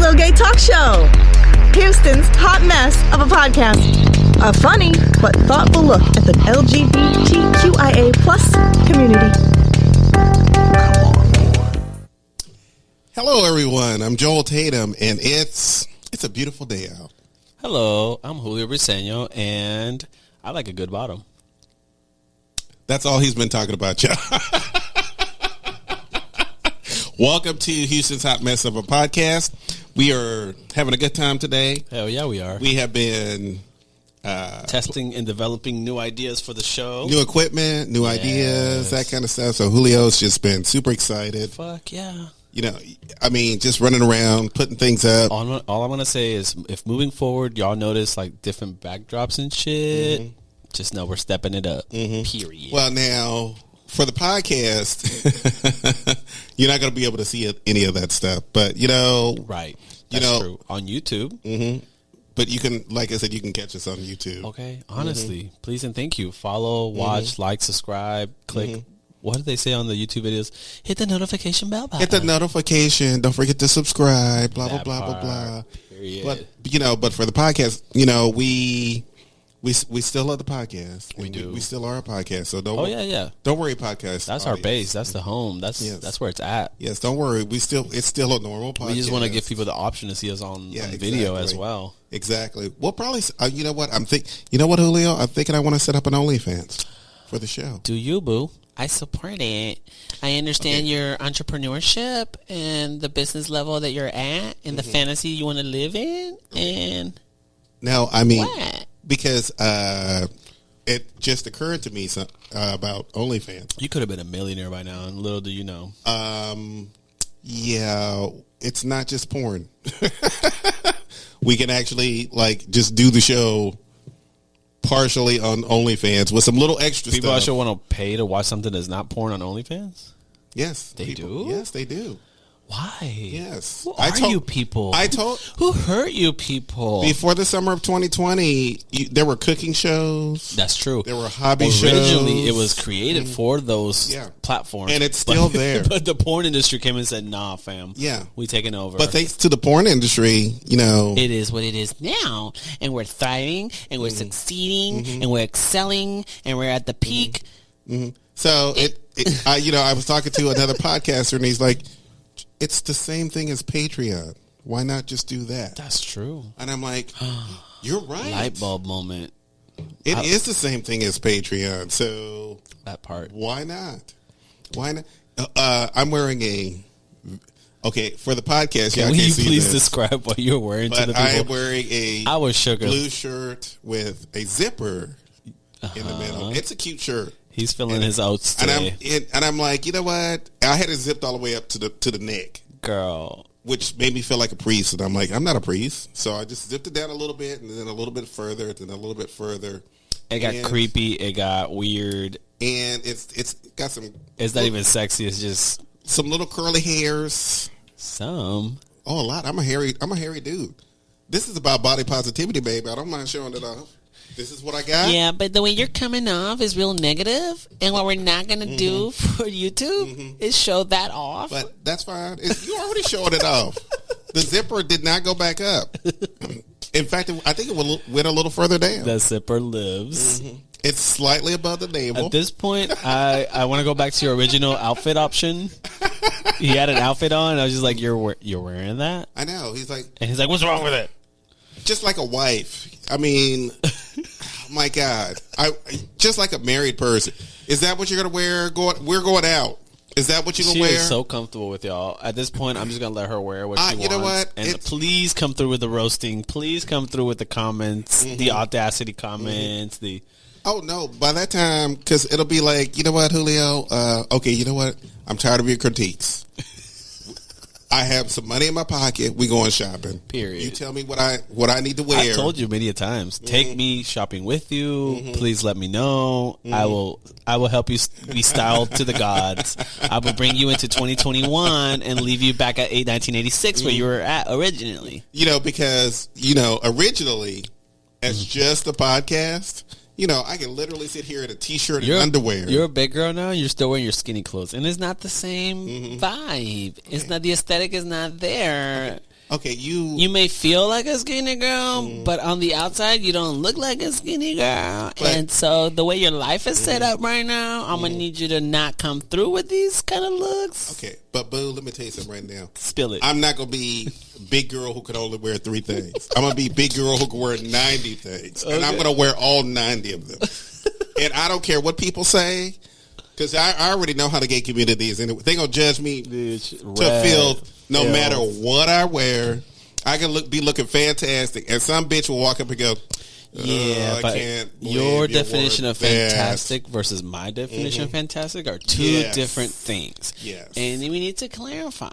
Hello Gay Talk Show, Houston's hot mess of a podcast. A funny but thoughtful look at the LGBTQIA plus community. Hello, everyone. I'm Joel Tatum, and it's a beautiful day out. Hello, I'm Julio Briseño, and I like a good bottom. That's all he's been talking about, y'all. Welcome to Houston's Hot Mess of a Podcast. We are having a good time today. Hell yeah, we are. We have been testing and developing new ideas for the show. New equipment, new ideas, that kind of stuff. So Julio's just been super excited. Fuck yeah. You know, I mean, just running around, putting things up. All I want to say is if moving forward, y'all notice like different backdrops and shit, just know we're stepping it up. Period. Well, now, for the podcast, you're not going to be able to see any of that stuff. But, you know. Right. That's true. On YouTube. Mm-hmm. But you can, like I said, you can catch us on YouTube. Okay. Honestly, please and thank you. Follow, watch, like, subscribe, click. What do they say on the YouTube videos? Hit the notification bell button. Hit the notification. Don't forget to subscribe. Blah, That blah, blah, part, blah, blah. Period. But for the podcast, you know, we still love the podcast. We do. We still are a podcast. So don't. Oh yeah. Don't worry, podcast. That's our base. That's the home. That's where it's at. Yes. Don't worry. It's still a normal podcast. We just want to give people the option to see us on video as well. Exactly. We'll probably. You know what? You know what, Julio? I'm thinking I want to set up an OnlyFans for the show. Do you, boo? I support it. I understand your entrepreneurship and the business level that you're at and the fantasy you want to live in. And now, I mean, what? Because it just occurred to me about OnlyFans. You could have been a millionaire by now, and little do you know. Yeah, it's not just porn. We can actually just do the show partially on OnlyFans with some little extra People stuff. actually want to pay to watch something that's not porn on OnlyFans? Yes. They do? Yes, they do. Why? Yes. Who are you people? Who hurt you people? Before the summer of 2020, there were cooking shows. That's true. There were hobby shows. Originally, it was created for those platforms. And it's still there. But the porn industry came and said, nah, fam. Yeah. We taking over. But thanks to the porn industry, you know. It is what it is now. And we're thriving, and we're succeeding, and we're excelling, and we're at the peak. So, I was talking to another podcaster, and he's like, it's the same thing as Patreon. Why not just do that? That's true. And I'm like, you're right. Light bulb moment. It is the same thing as Patreon. So that part. Why not? Why not? I'm wearing for the podcast. Can you please describe what you're wearing to the people? I am wearing a blue shirt with a zipper in the middle. It's a cute shirt. He's feeling his oats today. And I'm like, you know what? I had it zipped all the way up to the neck. Girl. Which made me feel like a priest. And I'm like, I'm not a priest. So I just zipped it down a little bit, and then a little bit further, and then a little bit further. It got creepy. It got weird. And it's got some... It's not even sexy. It's just... some little curly hairs. Some. Oh, a lot. I'm a hairy dude. This is about body positivity, baby. I don't mind showing it off. This is what I got. Yeah, but the way you're coming off is real negative, and what we're not going to do for YouTube is show that off. But that's fine. You already showed it off. The zipper did not go back up. In fact, I think it went a little further down. The zipper lives. It's slightly above the navel. At this point, I want to go back to your original outfit option. He had an outfit on, and I was just like, you're wearing that? I know. He's like... And he's like, what's wrong with it? Just like a wife. I mean, my God. Just like a married person. Is that what you're going to wear? We're going out. Is that what you're going to wear? She is so comfortable with y'all. At this point, I'm just going to let her wear what she wants. You know what? And please come through with the roasting. Please come through with the comments, the audacity comments, the... Oh, no. By that time, because it'll be like, you know what, Julio? Okay, you know what? I'm tired of your critiques. I have some money in my pocket. We going shopping. Period. You tell me what I need to wear. I told you many a times. Take me shopping with you. Please let me know. I will help you be styled to the gods. I will bring you into 2021 and leave you back at 1986 where you were at originally. You know, because originally as just a podcast. You know, I can literally sit here in a T-shirt and underwear. You're a big girl now. You're still wearing your skinny clothes, and it's not the same vibe. It's not, the aesthetic is not there. okay, You may feel like a skinny girl, but on the outside, you don't look like a skinny girl. And so the way your life is set up right now, I'm going to need you to not come through with these kind of looks. Okay, but boo, let me tell you something right now. Spill it. I'm not going to be big girl who can only wear 3 things. I'm going to be big girl who can wear 90 things. And I'm going to wear all 90 of them. And I don't care what people say, because I already know how the gay community is. Anyway, they're going to judge me to feel no matter what I wear, I can be looking fantastic. And some bitch will walk up and go, yeah, but your definition of fantastic versus my definition of fantastic are two different things. Yes. And we need to clarify.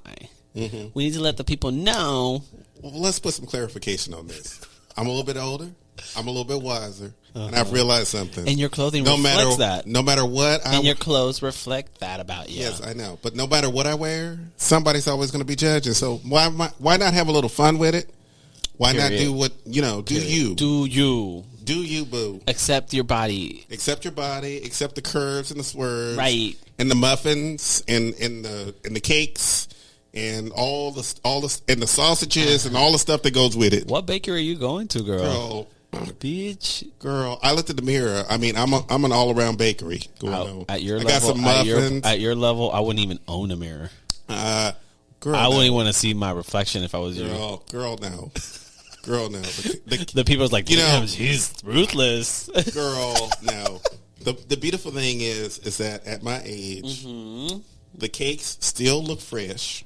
We need to let the people know. Well, let's put some clarification on this. I'm a little bit older. I'm a little bit wiser. And I've realized something. And your clothing reflects that. No matter what and your clothes reflect that about you. Yes, I know. But no matter what I wear, somebody's always going to be judging. So why not have a little fun with it? Why not do what, do you. Do you. Do you, boo. Accept your body. Accept your body. Accept the curves and the swerves. Right. And the muffins and the cakes and all the and the sausages and all the stuff that goes with it. What bakery are you going to, girl? Bitch, girl, I looked at the mirror. I mean, I'm an all around bakery going on. At your I level, got some muffins. At your level, I wouldn't even own a mirror. Girl, I wouldn't want to see my reflection if I was you. Girl, no. The people's like, she's ruthless. Girl, no. The beautiful thing is that at my age, the cakes still look fresh.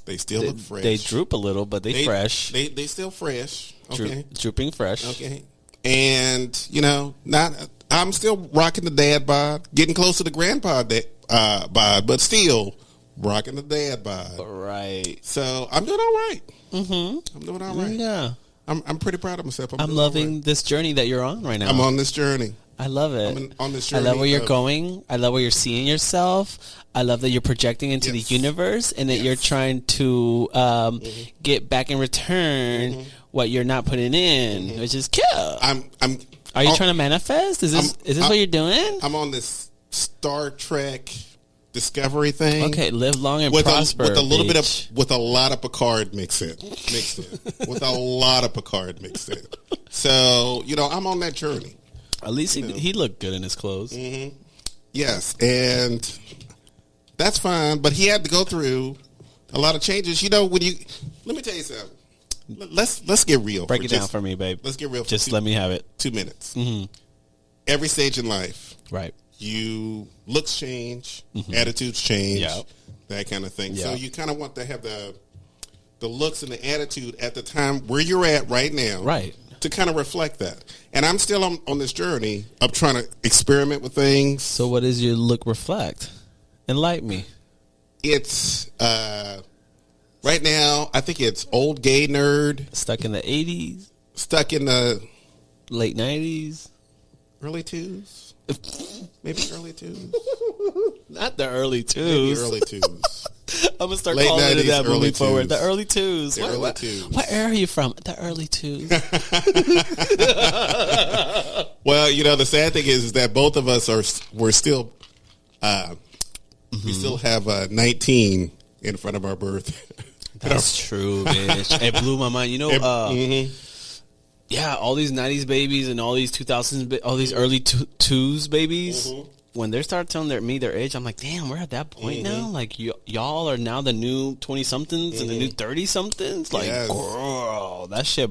They still look fresh. They droop a little, but they fresh. They still fresh. Okay. Drooping fresh. Okay. And, I'm still rocking the dad bod, getting close to the grandpa bod, but still rocking the dad bod. Right. So I'm doing all right. I'm doing all right. Yeah. I'm pretty proud of myself. I'm loving this journey that you're on right now. I'm on this journey. I love it. I'm on this journey. I love where you're going. I love where you're seeing yourself. I love that you're projecting into the universe and that you're trying to get back in return what you're not putting in, which is cute. Are you trying to manifest? Is this what you're doing? I'm on this Star Trek Discovery thing. Okay, live long and prosper. With a little bit with a lot of Picard mixed in. With a lot of Picard mixed in. So, I'm on that journey. At least he looked good in his clothes. Yes, and that's fine. But he had to go through a lot of changes. Let me tell you something. Let's get real. Break it down for me, babe. Let's get real. Just let me have it. 2 minutes. Every stage in life, right? Looks change, attitudes change, that kind of thing. Yep. So you kind of want to have the looks and the attitude at the time where you're at right now, right? To kind of reflect that. And I'm still on this journey of trying to experiment with things. So what does your look reflect? Enlighten me. It's, right now, I think it's old gay nerd. Stuck in the 80s? Stuck in the... late 90s? Early 2s? Maybe early 2s? Not the early 2s. Maybe early 2s. I'm gonna start Late calling 90s, it that moving forward. twos. The early 2s. The early 2s. What era are you from? The early 2s. Well, the sad thing is that both of us we're still we still have 19 in front of our birth. That's true, bitch. It blew my mind. Yeah, all these 90s babies and all these 2000s, all these early 2s babies. When they start telling their age, I'm like, damn, we're at that point now. Like, y'all are now the new 20-somethings and the new 30-somethings. Like, girl, that shit.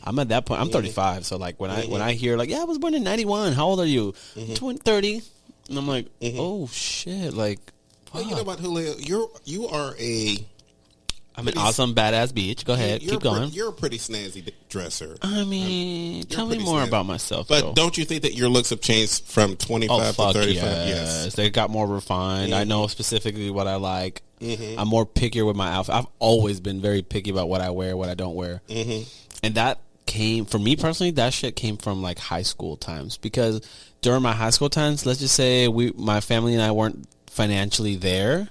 I'm at that point. I'm 35, so like when I hear like, yeah, I was born in 91. How old are you? 30. And I'm like, oh shit, like. Well, you know what, Julio? You are I'm an awesome badass bitch. Go ahead, keep going. You're a pretty snazzy dresser. I mean, tell me more about myself. But don't you think that your looks have changed from 25 to 35? Yes, they got more refined. I know specifically what I like. I'm more pickier with my outfit. I've always been very picky about what I wear, what I don't wear, and that came for me personally. That shit came from like high school times, because during my high school times, let's just say my family and I weren't financially there,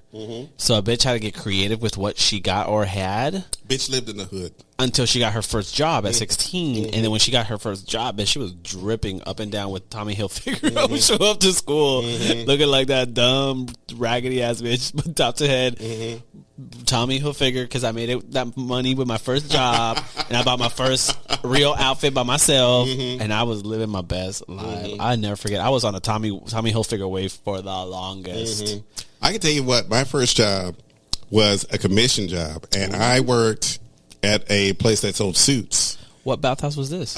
so a bitch had to get creative with what she got or had. Bitch lived in the hood until she got her first job at 16, and then when she got her first job, bitch, she was dripping up and down with Tommy Hilfiger. I would show up to school looking like that dumb raggedy ass bitch, top to head. Tommy Hilfiger because I made that money with my first job, and I bought my first real outfit by myself, and I was living my best life. I never forget. I was on a Tommy Hilfiger wave for the longest. I can tell you what, my first job was a commission job, and I worked at a place that sold suits. What bathhouse was this?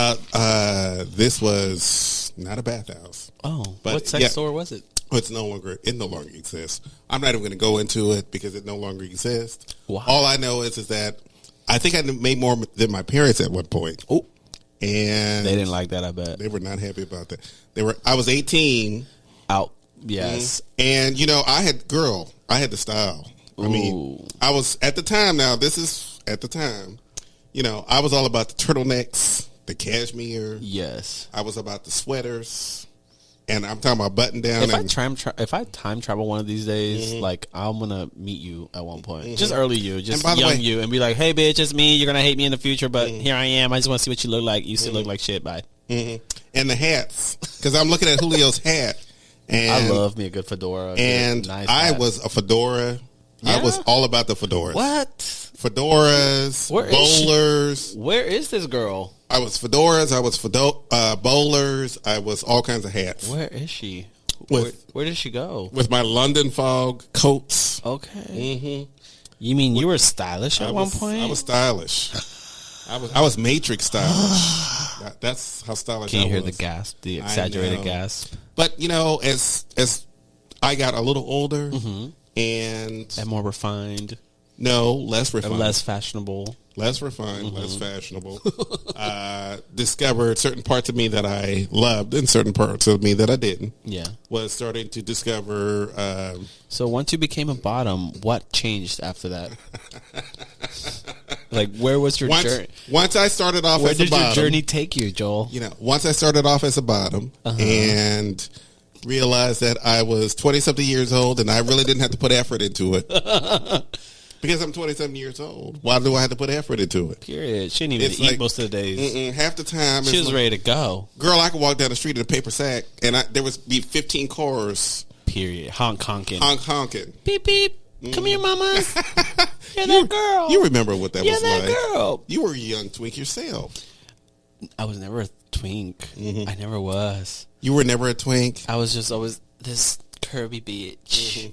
This was not a bathhouse. Oh, but what sex store was it? It no longer exists. I'm not even going to go into it because it no longer exists. Wow. All I know is that I think I made more than my parents at one point. Oh, and they didn't like that. I bet they were not happy about that. I was 18. Out. Yes. And I had the style. I mean, I was at the time. Now this is at the time. I was all about the turtlenecks, the cashmere. Yes. I was about the sweaters. And I'm talking about button down. If I time travel one of these days, like I'm gonna meet you at one point, just early you, just young you, and be like, "Hey, bitch, it's me. You're gonna hate me in the future, but here I am. I just want to see what you look like. You still look like shit. Bye." And the hats, because I'm looking at Julio's hat, and I love me a good fedora. And nice I was a fedora. Yeah? I was all about the fedoras. What? Fedoras, bowlers. Where is this girl? I was fedoras. I was bowlers. I was all kinds of hats. Where is she? Where did she go? With my London Fog coats. Okay. You mean you were stylish at one point? I was stylish. I was Matrix stylish. That's how stylish I was. Can you hear the gasp, the exaggerated gasp? But as I got a little older and more refined. No, less refined. Less fashionable. Less refined, less fashionable. Discovered certain parts of me that I loved and certain parts of me that I didn't. Yeah. Was starting to discover. So once you became a bottom, what changed after that? Like, where was your journey? Once I started off as a bottom. Where did your journey take you, Joel? Once I started off as a bottom and realized that I was 20-something years old and I really didn't have to put effort into it. Because I'm 27 years old. Why do I have to put effort into it? Period. She didn't even eat most of the days. Half the time. She was ready to go. Girl, I could walk down the street in a paper sack and there would be 15 cars. Period. Honking. Honking. Beep, beep. Come here, mama. You're that girl. You remember what that was like. You're that girl. You were a young twink yourself. I was never a twink. I never was. You were never a twink? I was just always this curvy bitch.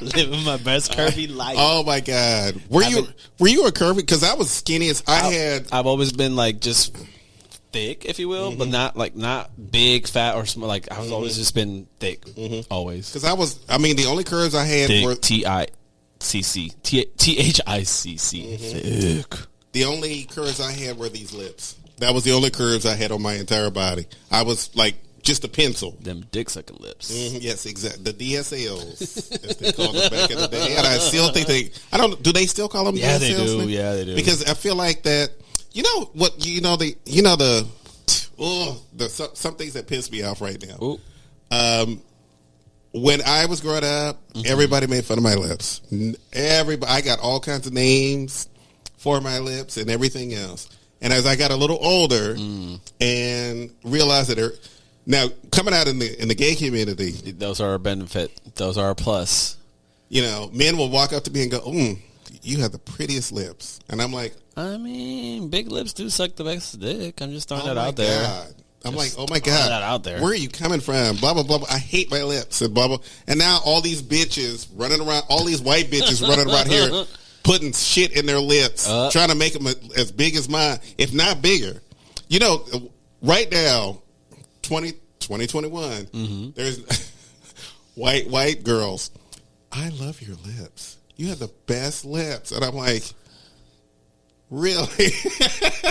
Living my best curvy life. Oh my God! Were you a curvy? Because I was skinny as I've always been like just thick, if you will, but not big, fat, or small. Like I was always just been thick, always. Because the only curves I had thick, were THICC. Thick. The only curves I had were these lips. That was the only curves I had on my entire body. I was like. Just a pencil. Them dick sucking lips. Yes, exactly. The DSLs, as they called them back in the day. And I still think do they still call them DSLs? They do. Yeah, they do. Because I feel like that, some things that piss me off right now. When I was growing up, everybody made fun of my lips. I got all kinds of names for my lips and everything else. And as I got a little older and realized that now, coming out in the gay community, those are a benefit. Those are a plus. Men will walk up to me and go, "You have the prettiest lips," and I'm like, big lips do suck the best dick. I'm just throwing that out there. God. I'm like, oh my God, that out there. Where are you coming from? Blah blah blah. Blah. I hate my lips and blah blah. And now all these bitches running around, all these white bitches running around here, putting shit in their lips, trying to make them as big as mine, if not bigger. Right now. 2021. There's white girls. I love your lips. You have the best lips, and I'm like, really?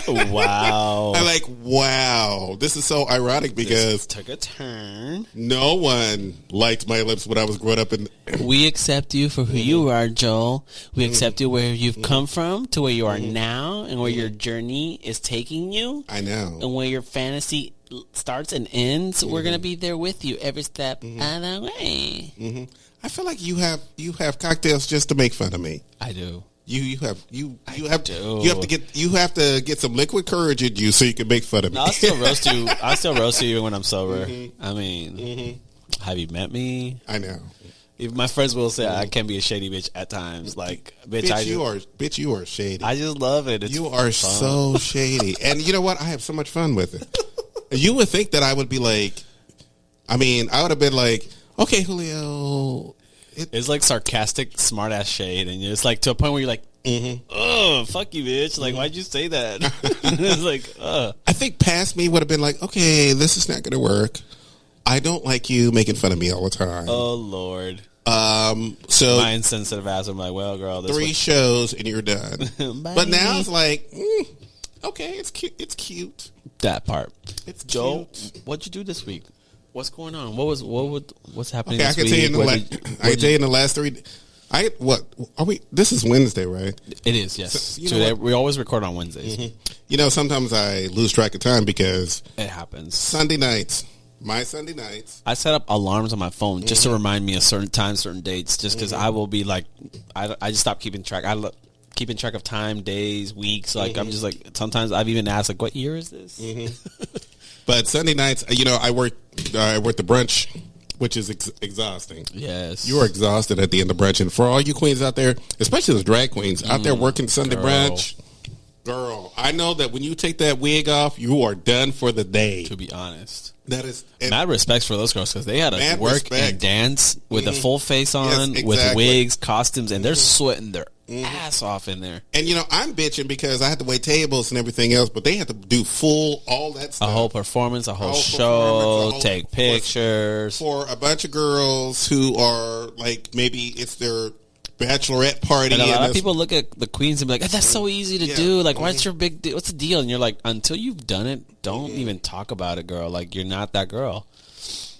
Wow. I'm like, wow. This is so ironic because this took a turn. No one liked my lips when I was growing up. We accept you for who you are, Joel. We accept you where you've come from to where you are now, and where your journey is taking you. I know, and where your fantasy starts and ends. We're gonna be there with you every step of the way. I feel like you have cocktails just to make fun of me. I do. You have to get some liquid courage in you so you can make fun of me. No, I'll still roast you. I still roast you even when I'm sober. I mean, have you met me? I know. If my friends will say I can be a shady bitch at times. Like, Bitch, you are shady. I just love it. It's You are fun. so shady. And you know what? I have so much fun with it. You would think that I would be like, I would have been like, okay, Julio. It's like sarcastic, smart ass shade, and it's like to a point where you're like, oh, fuck you, bitch. Like, why'd you say that? It's like, I think past me would have been like, okay, this is not going to work. I don't like you making fun of me all the time. oh, Lord. So My insensitive ass, I'm like, well, girl, this 3 shows and you're done. Bye. But now it's like, okay, it's cute. It's cute. that part. It's Joe, cute. what'd you do this week? What's going on? What's happening Okay, I this can week? tell you in the What did you- in the last 3. What are we? This is Wednesday, right? It is, yes. So, you know Today, what? we always record on Wednesdays. You know, sometimes I lose track of time because It happens. Sunday nights, my Sunday nights. I set up alarms on my phone just to remind me of certain times, certain dates, just because I will be like, I just stop keeping track. Keeping track of time, days, weeks. Like, I'm just like, sometimes I've even asked, like, what year is this? But Sunday nights, you know, I work the brunch, which is exhausting. Yes. You are exhausted at the end of brunch. And for all you queens out there, especially the drag queens out there working Sunday girl. brunch, girl, I know that when you take that wig off, you are done for the day. To be honest. That is, and Mad respects for those girls because they had to Mad work respect. and dance with a full face on, Yes, with exactly. wigs, costumes, and they're sweating their ass off in there. And you know, I'm bitching because I had to wait tables and everything else, but they had to do all that A stuff. whole performance, a whole Whole show, performance, a whole- take pictures. for a bunch of girls who are like, maybe it's their bachelorette party. And a lot of it's- people look at the queens and be like, "That's so easy to Yeah. do. Like, what's your big deal? What's the deal?" And you're like, until you've done it, don't even talk about it, girl. Like, you're not that girl.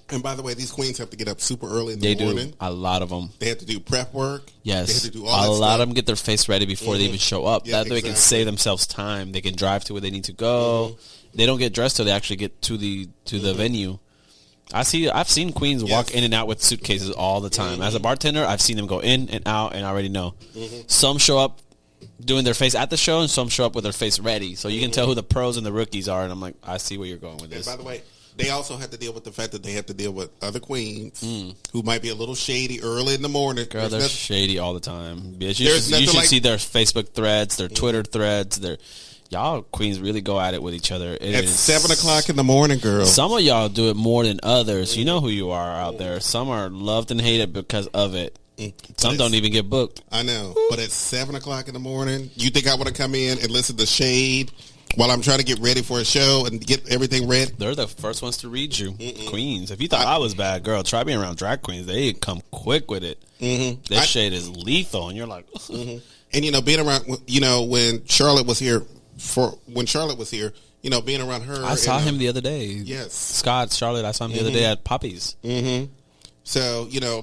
And by the way, these queens have to get up super early in They the morning. do. A lot of them. They have to do prep work. Yes. They have to do A all that lot stuff. of them get their face ready before they even show up. Yeah, That way they can exactly. save themselves time. They can drive to where they need to go. They don't get dressed till they actually get to the venue. I've seen queens walk Yes. in and out with suitcases all the time. As a bartender, I've seen them go in and out, and I already know. Some show up doing their face at the show, and some show up with their face ready. So you can tell who the pros and the rookies are. And I'm like, I see where you're going with And this. by the way, they also have to deal with the fact that they have to deal with other queens who might be a little shady early in the morning. Girl, There's they're nothing- shady all the time. Bitch, you There's should, nothing like- see their Facebook threads, their Twitter threads. Y'all queens really go at it with each other. It at is- 7 o'clock in the morning, girl. Some of y'all do it more than others. You know who you are out there. Some are loved and hated because of it. Some don't even get booked. I know, but at 7 o'clock in the morning, you think I want to come in and listen to shade while I'm trying to get ready for a show and get everything ready? They're the first ones to read you. Queens. If you thought I was bad, girl, try being around drag queens. They come quick with it. Their shade is lethal, and you're like, And you know, being around, you know, when Charlotte was here, you know, being around her. I saw and, him the other day. Yes. Scott, Charlotte, I saw him the other day at Poppy's. So, you know,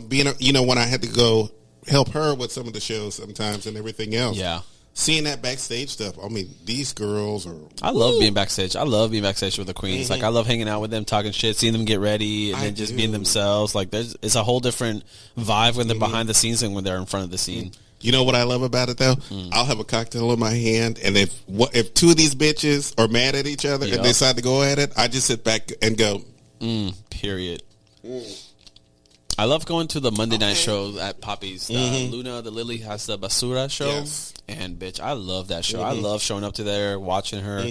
when I had to go help her with some of the shows sometimes and everything else. Yeah. Seeing that backstage stuff, I mean, these girls are. I love being backstage. I love being backstage with the queens. Like, I love hanging out with them, talking shit, seeing them get ready, and I then just do. being themselves. Like, it's a whole different vibe when they're behind the scenes and when they're in front of the scene. You know what I love about it though? I'll have a cocktail in my hand, and if two of these bitches are mad at each other Yup. and they decide to go at it, I just sit back and go. Period. I love going to the Monday night shows at Poppy's. Luna, the Lily has the Basura show. Yes. And, bitch, I love that show. I love showing up to there, watching her.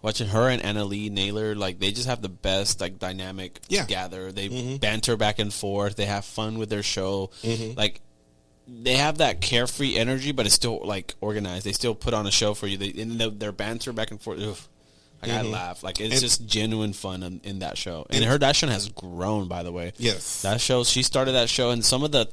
Watching her and Anna Lee Naylor, like, they just have the best, like, dynamic Yeah. together. They banter back and forth. They have fun with their show. Like, they have that carefree energy, but it's still, like, organized. They still put on a show for you. Their banter back and forth. Ugh. Like, I laugh. Like, it's just genuine fun in that show. And that show has grown, by the way. Yes. That show, she started that show, and some of the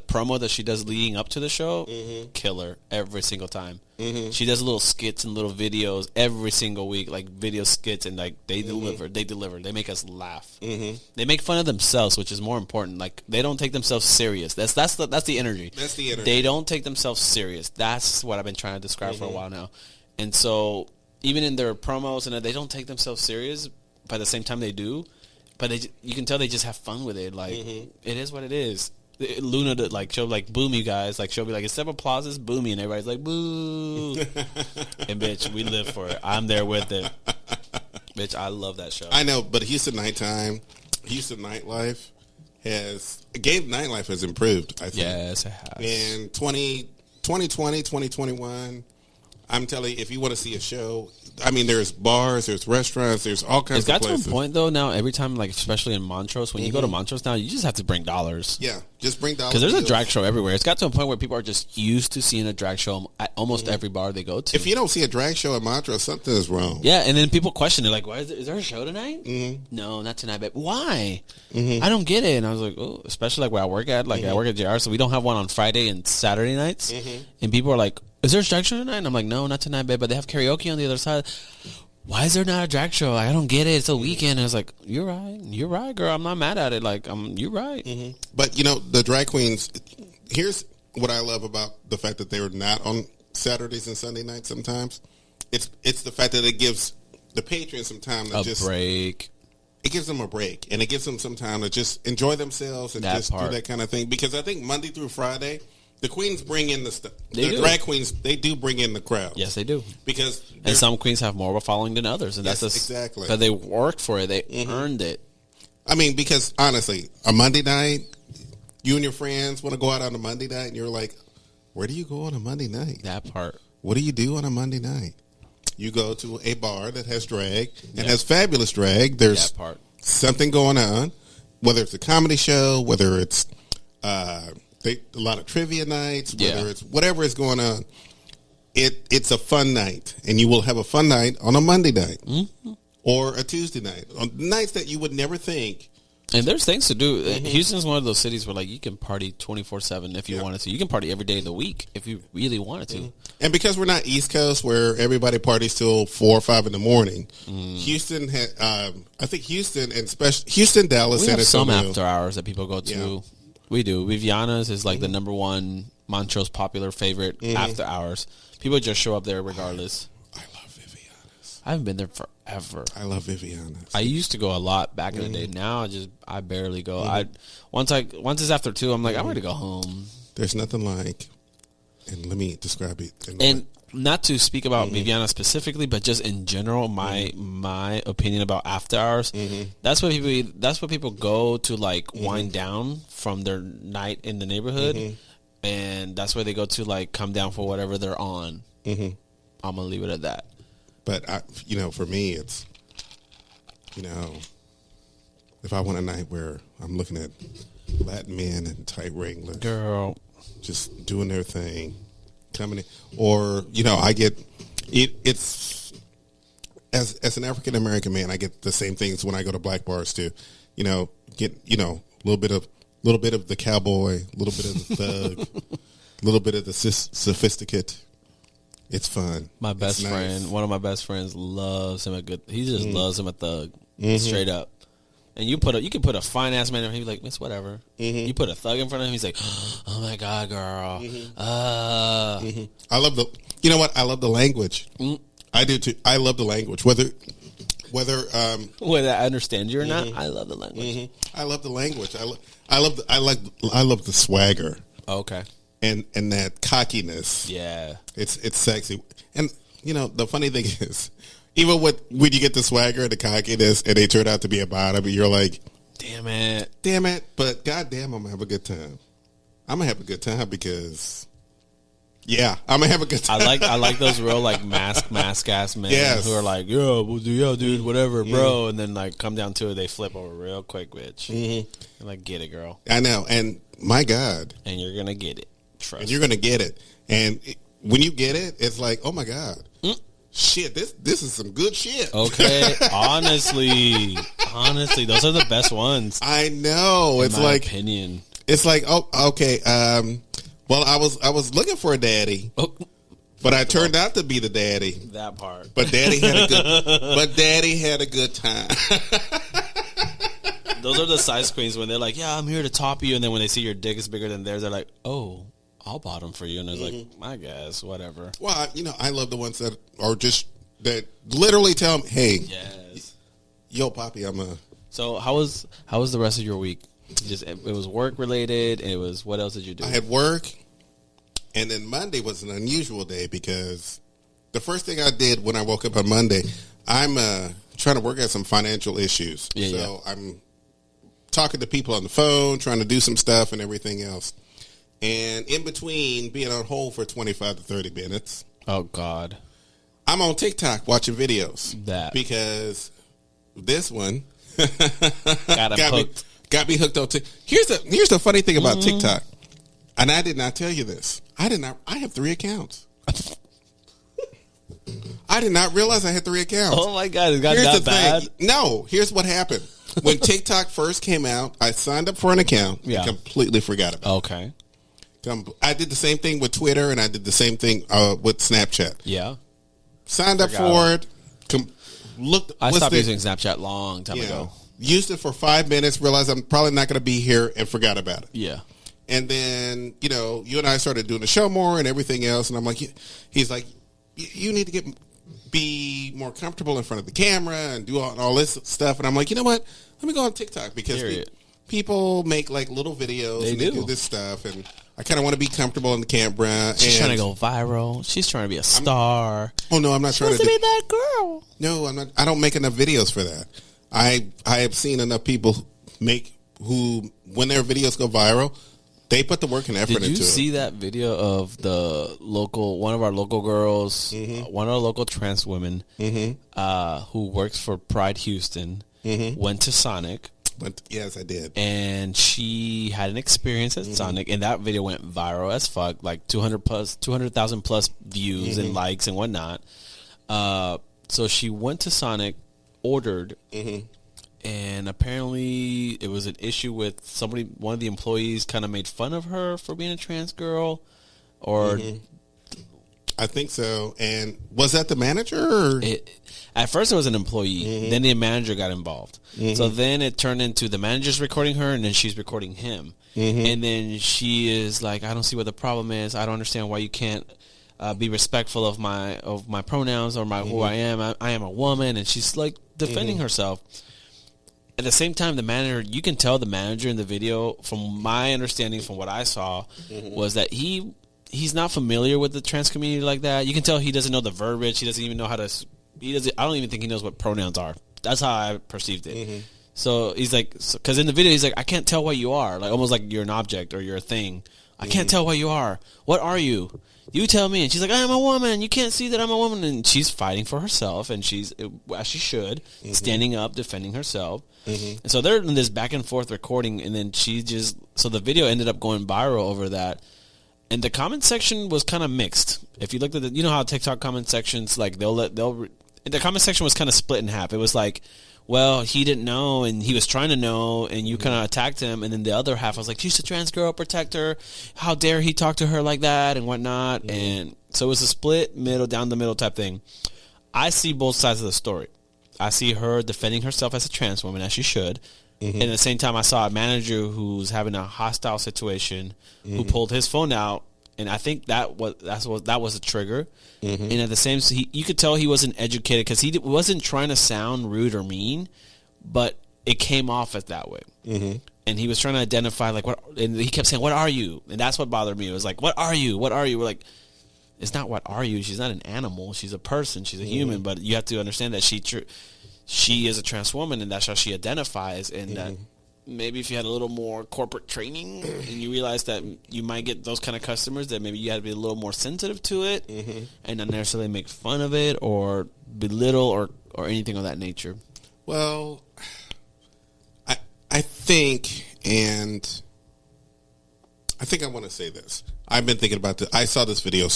promo that she does leading up to the show, killer every single time. She does little skits and little videos every single week, like video skits, and like they deliver. They make us laugh. They make fun of themselves, which is more important. Like, they don't take themselves serious. That's the energy. That's the energy. They don't take themselves serious. That's what I've been trying to describe for a while now. And so, even in their promos, and they don't take themselves serious, but at the same time they do. But you can tell they just have fun with it. Like, it is what it is. Luna, she'll boom you guys. Like, she'll be like, instead of applauses, boom me, and everybody's like, boo. And bitch, we live for it. I'm there with it. Bitch, I love that show. I know, but Houston nightlife, gay nightlife has improved, I think. Yes, it has. In 2020, 2021, I'm telling you, if you want to see a show, I mean, there's bars, there's restaurants, there's all kinds It's got of places. to a point, though, now, every time, like, especially in Montrose, when you go to Montrose now, you just have to bring dollars. Yeah, just bring dollars. Because there's a drag show everywhere. It's got to a point where people are just used to seeing a drag show at almost every bar they go to. If you don't see a drag show at Montrose, something is wrong. Yeah, and then people question it, like, "Why is there a show tonight?" No, not tonight, but why? I don't get it. And I was like, oh, especially like where I work at, I work at JR, so we don't have one on Friday and Saturday nights. And people are like, "Is there a drag show tonight?" And I'm like, "No, not tonight, babe, but they have karaoke on the other side." Why is there not a drag show? I don't get it. It's a weekend. And I was like, you're right, girl. I'm not mad at it. Like, you're right. But, you know, the drag queens, here's what I love about the fact that they're not on Saturdays and Sunday nights sometimes. It's the fact that it gives the patrons some time to break. It gives them a break, and it gives them some time to just enjoy themselves and do that kind of thing. Because I think Monday through Friday, the queens bring in the stuff. The drag queens, they do bring in the crowd. Yes, they do. And some queens have more of a following than others, and that's exactly because they worked for it. They earned it. I mean, because honestly, a Monday night, you and your friends want to go out on a Monday night, and you're like, "Where do you go on a Monday night?" That part. What do you do on a Monday night? You go to a bar that has drag and has fabulous drag. There's something going on, whether it's a comedy show, whether it's a lot of trivia nights, whether it's whatever is going on. It's a fun night, and you will have a fun night on a Monday night or a Tuesday night, on nights that you would never think. And there's things to do. Houston's one of those cities where, like, you can party 24/7 if you wanted to. You can party every day of the week if you really wanted to. And because we're not East Coast, where everybody parties till 4 or 5 in the morning, Houston had, I think Houston and Houston, Dallas, we San have some Antonio. after hours that people go to. Yeah. We do. Viviana's is like the number one Montrose popular favorite after hours. People just show up there regardless. I love Viviana's. I haven't been there forever. I love Viviana's. I used to go a lot back in the day. Now I barely go. Once it's after 2, I'm like, I'm ready to go home. There's nothing like, and let me describe it. And not to speak about Viviana specifically, but just in general, my opinion about after hours. That's what people go to, like, wind down from their night in the neighborhood, and that's where they go to, like, come down for whatever they're on. I'm gonna leave it at that. But for me, it's if I want a night where I'm looking at Latin men in tight Wranglers, girl, just doing their thing. Coming in, or I get it's as an African American man, I get the same things when I go to black bars too. Get a little bit of the cowboy, a little bit of the thug, a little bit of the sophisticate. It's fun. My best friend, one of my best friends, loves him he just loves him a thug, straight up. And you can put a fine ass man in, he'd be like, "It's whatever." You put a thug in front of him, he's like, "Oh my god, girl." I love the. You know what? I love the language. I do too. I love the language. Whether I understand you or not, I love the language. I love the language. I love the swagger. Okay. And that cockiness. Yeah. It's sexy. And the funny thing is, even when you get the swagger and the cockiness and they turn out to be a bottom, you're like, damn it. But goddamn, I'm going to have a good time. I'm going to have a good time because, I'm going to have a good time. I like those real, like, mask ass men who are like, dude, whatever, bro. And then, like, come down to it, they flip over real quick, bitch. And, like, get it, girl. I know. And my God. And you're going to get it. Trust me. And you're going to get it. And when you get it, it's like, oh my God. Shit, this is some good shit. Okay, honestly, those are the best ones. I know. It's like opinion. It's like, oh, okay. Well, I was looking for a daddy, but I turned out to be the daddy. That part. But daddy had a good time. Those are the size queens when they're like, "Yeah, I'm here to top you," and then when they see your dick is bigger than theirs, they're like, "Oh, I'll bottom for you," and it's like, I guess, whatever. Well, I love the ones that are just that literally tell me, "Hey, yo, Poppy, I'm a." So how was the rest of your week? It was work related. It was, what else did you do? I had work, and then Monday was an unusual day because the first thing I did when I woke up on Monday, I'm trying to work out some financial issues. I'm talking to people on the phone, trying to do some stuff and everything else. And in between being on hold for 25 to 30 minutes, Oh God. I'm on TikTok watching videos. That. Because this one Got him hooked. got me hooked on TikTok. Here's the funny thing about TikTok. And I did not tell you this. I have 3 accounts. I did not realize I had 3 accounts. Oh my God, it got Here's that the bad. thing. No, here's what happened. When TikTok first came out, I signed up for an account Yeah. and completely forgot about Okay. it. I did the same thing with Twitter, and I did the same thing with Snapchat. Yeah. Signed up for it. Looked. I stopped listed- using Snapchat long time ago. Used it for 5 minutes. Realized I'm probably not going to be here, and forgot about it. Yeah. And then, you and I started doing the show more and everything else. And I'm like, he's like, you need to be more comfortable in front of the camera and do all this stuff. And I'm like, you know what? Let me go on TikTok because Period. people make like little videos They and they do. do this stuff. And I kind of want to be comfortable in the camera. She's and, trying to go viral. She's trying to be a star. Oh, no, I'm not trying to Supposed to do be that girl. No, I'm not. I don't make enough videos for that. I have seen enough people who, when their videos go viral, they put the work and effort Did you into see it. that video of one of our local girls, Mm-hmm. one of our local trans women, who works for Pride Houston, Mm-hmm. went to Sonic, But yes, I did. and she had an experience Mm-hmm. at Sonic, and that video went viral as fuck, like 200,000 plus views Mm-hmm. and likes and whatnot. So she went to Sonic, ordered, Mm-hmm. and apparently it was an issue with one of the employees kind of made fun of her for being a trans girl, or I think so. And was that the manager? Or? at first it was an employee, Mm-hmm. then the manager got involved. So then it turned into the manager's recording her, and then she's recording him. Mm-hmm. And then she is like, I don't see what the problem is. I don't understand why you can't be respectful of my pronouns or Mm-hmm. who I am. I am a woman, and she's like defending herself. At the same time, the manager, you can tell the manager in the video, from my understanding, from what I saw, was that he's not familiar with the trans community like that. You can tell he doesn't know the verbiage. He doesn't even know how to. I don't even think he knows what pronouns are. That's how I perceived it. So he's like, because in the video he's like, I can't tell what you are, like almost like you're an object or you're a thing. I can't tell what you are. What are you? You tell me. And she's like, I'm a woman. You can't see that I'm a woman. And she's fighting for herself, and she's, as she should, standing up, defending herself. And so they're in this back and forth recording, and then so the video ended up going viral over that. And the comment section was kind of mixed. If you looked at you know how TikTok comment sections, like the comment section was kind of split in half. It was like, well, he didn't know, and he was trying to know, and you kind of attacked him. And then the other half was like, she's a trans girl, protect her. How dare he talk to her like that and whatnot. And so it was a split down the middle type thing. I see both sides of the story. I see her defending herself as a trans woman, as she should. And at the same time, I saw a manager who's having a hostile situation who pulled his phone out, and I think that was a trigger. And at the same, you could tell he wasn't educated because he wasn't trying to sound rude or mean, but it came off as that way. And he was trying to identify and he kept saying, "What are you?" And that's what bothered me. It was like, "What are you? What are you?" We're like, it's not what are you. She's not an animal. She's a person. She's a human. But you have to understand that she is a trans woman, and that's how she identifies. And that maybe if you had a little more corporate training and you realize that you might get those kind of customers, that maybe you had to be a little more sensitive to it and not necessarily make fun of it or belittle or anything of that nature. Well, I think, and I think I want to say this. I've been thinking about this. I saw this video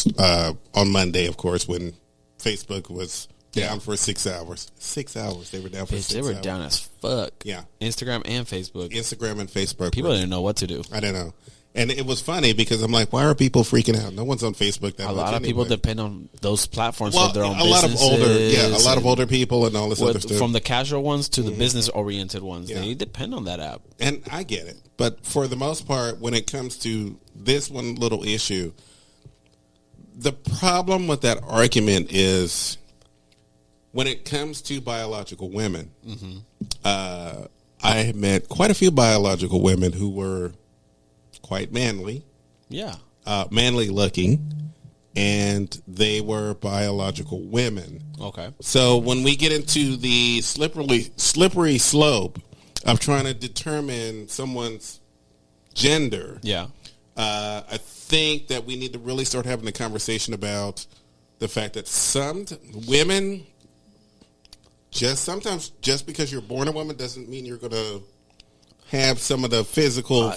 on Monday, of course, when Facebook was down for 6 hours. 6 hours. They were down for 6 They hours. were down as fuck. Yeah. Instagram and Facebook. Instagram and Facebook. People didn't know what to do. I don't know. And it was funny because I'm like, why are people freaking out? No one's on Facebook that A much lot of people anyway. depend on those platforms Well, for their own a lot of businesses. older people and all this other stuff. From the casual ones to the business-oriented ones. Yeah. They depend on that app. And I get it. But for the most part, when it comes to this one little issue, the problem with that argument is when it comes to biological women, I have met quite a few biological women who were quite manly, Yeah. manly looking, and they were biological women. Okay. So when we get into the slippery slope of trying to determine someone's gender. Yeah. I think that we need to really start having a conversation about the fact that some women, sometimes just because you're born a woman doesn't mean you're going to have some of the physical.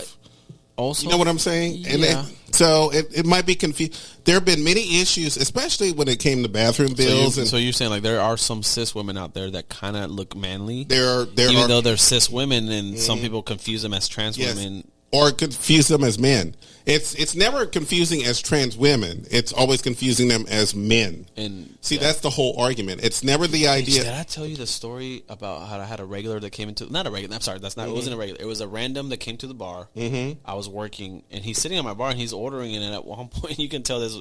Also, you know what I'm saying? And yeah. so it might be confused. There have been many issues, especially when it came to bathroom bills. So you're saying like there are some cis women out there that kind of look manly, even though they're cis women, and some people confuse them as trans women. Or confuse them as men. It's never confusing as trans women. It's always confusing them as men. And that's the whole argument. It's never the idea. Did I tell you the story about how I had a regular that came into, not a regular, I'm sorry, that's not, it wasn't a regular. It was a random that came to the bar. Mm-hmm. I was working, and he's sitting at my bar, and he's ordering, and at one point, you can tell this,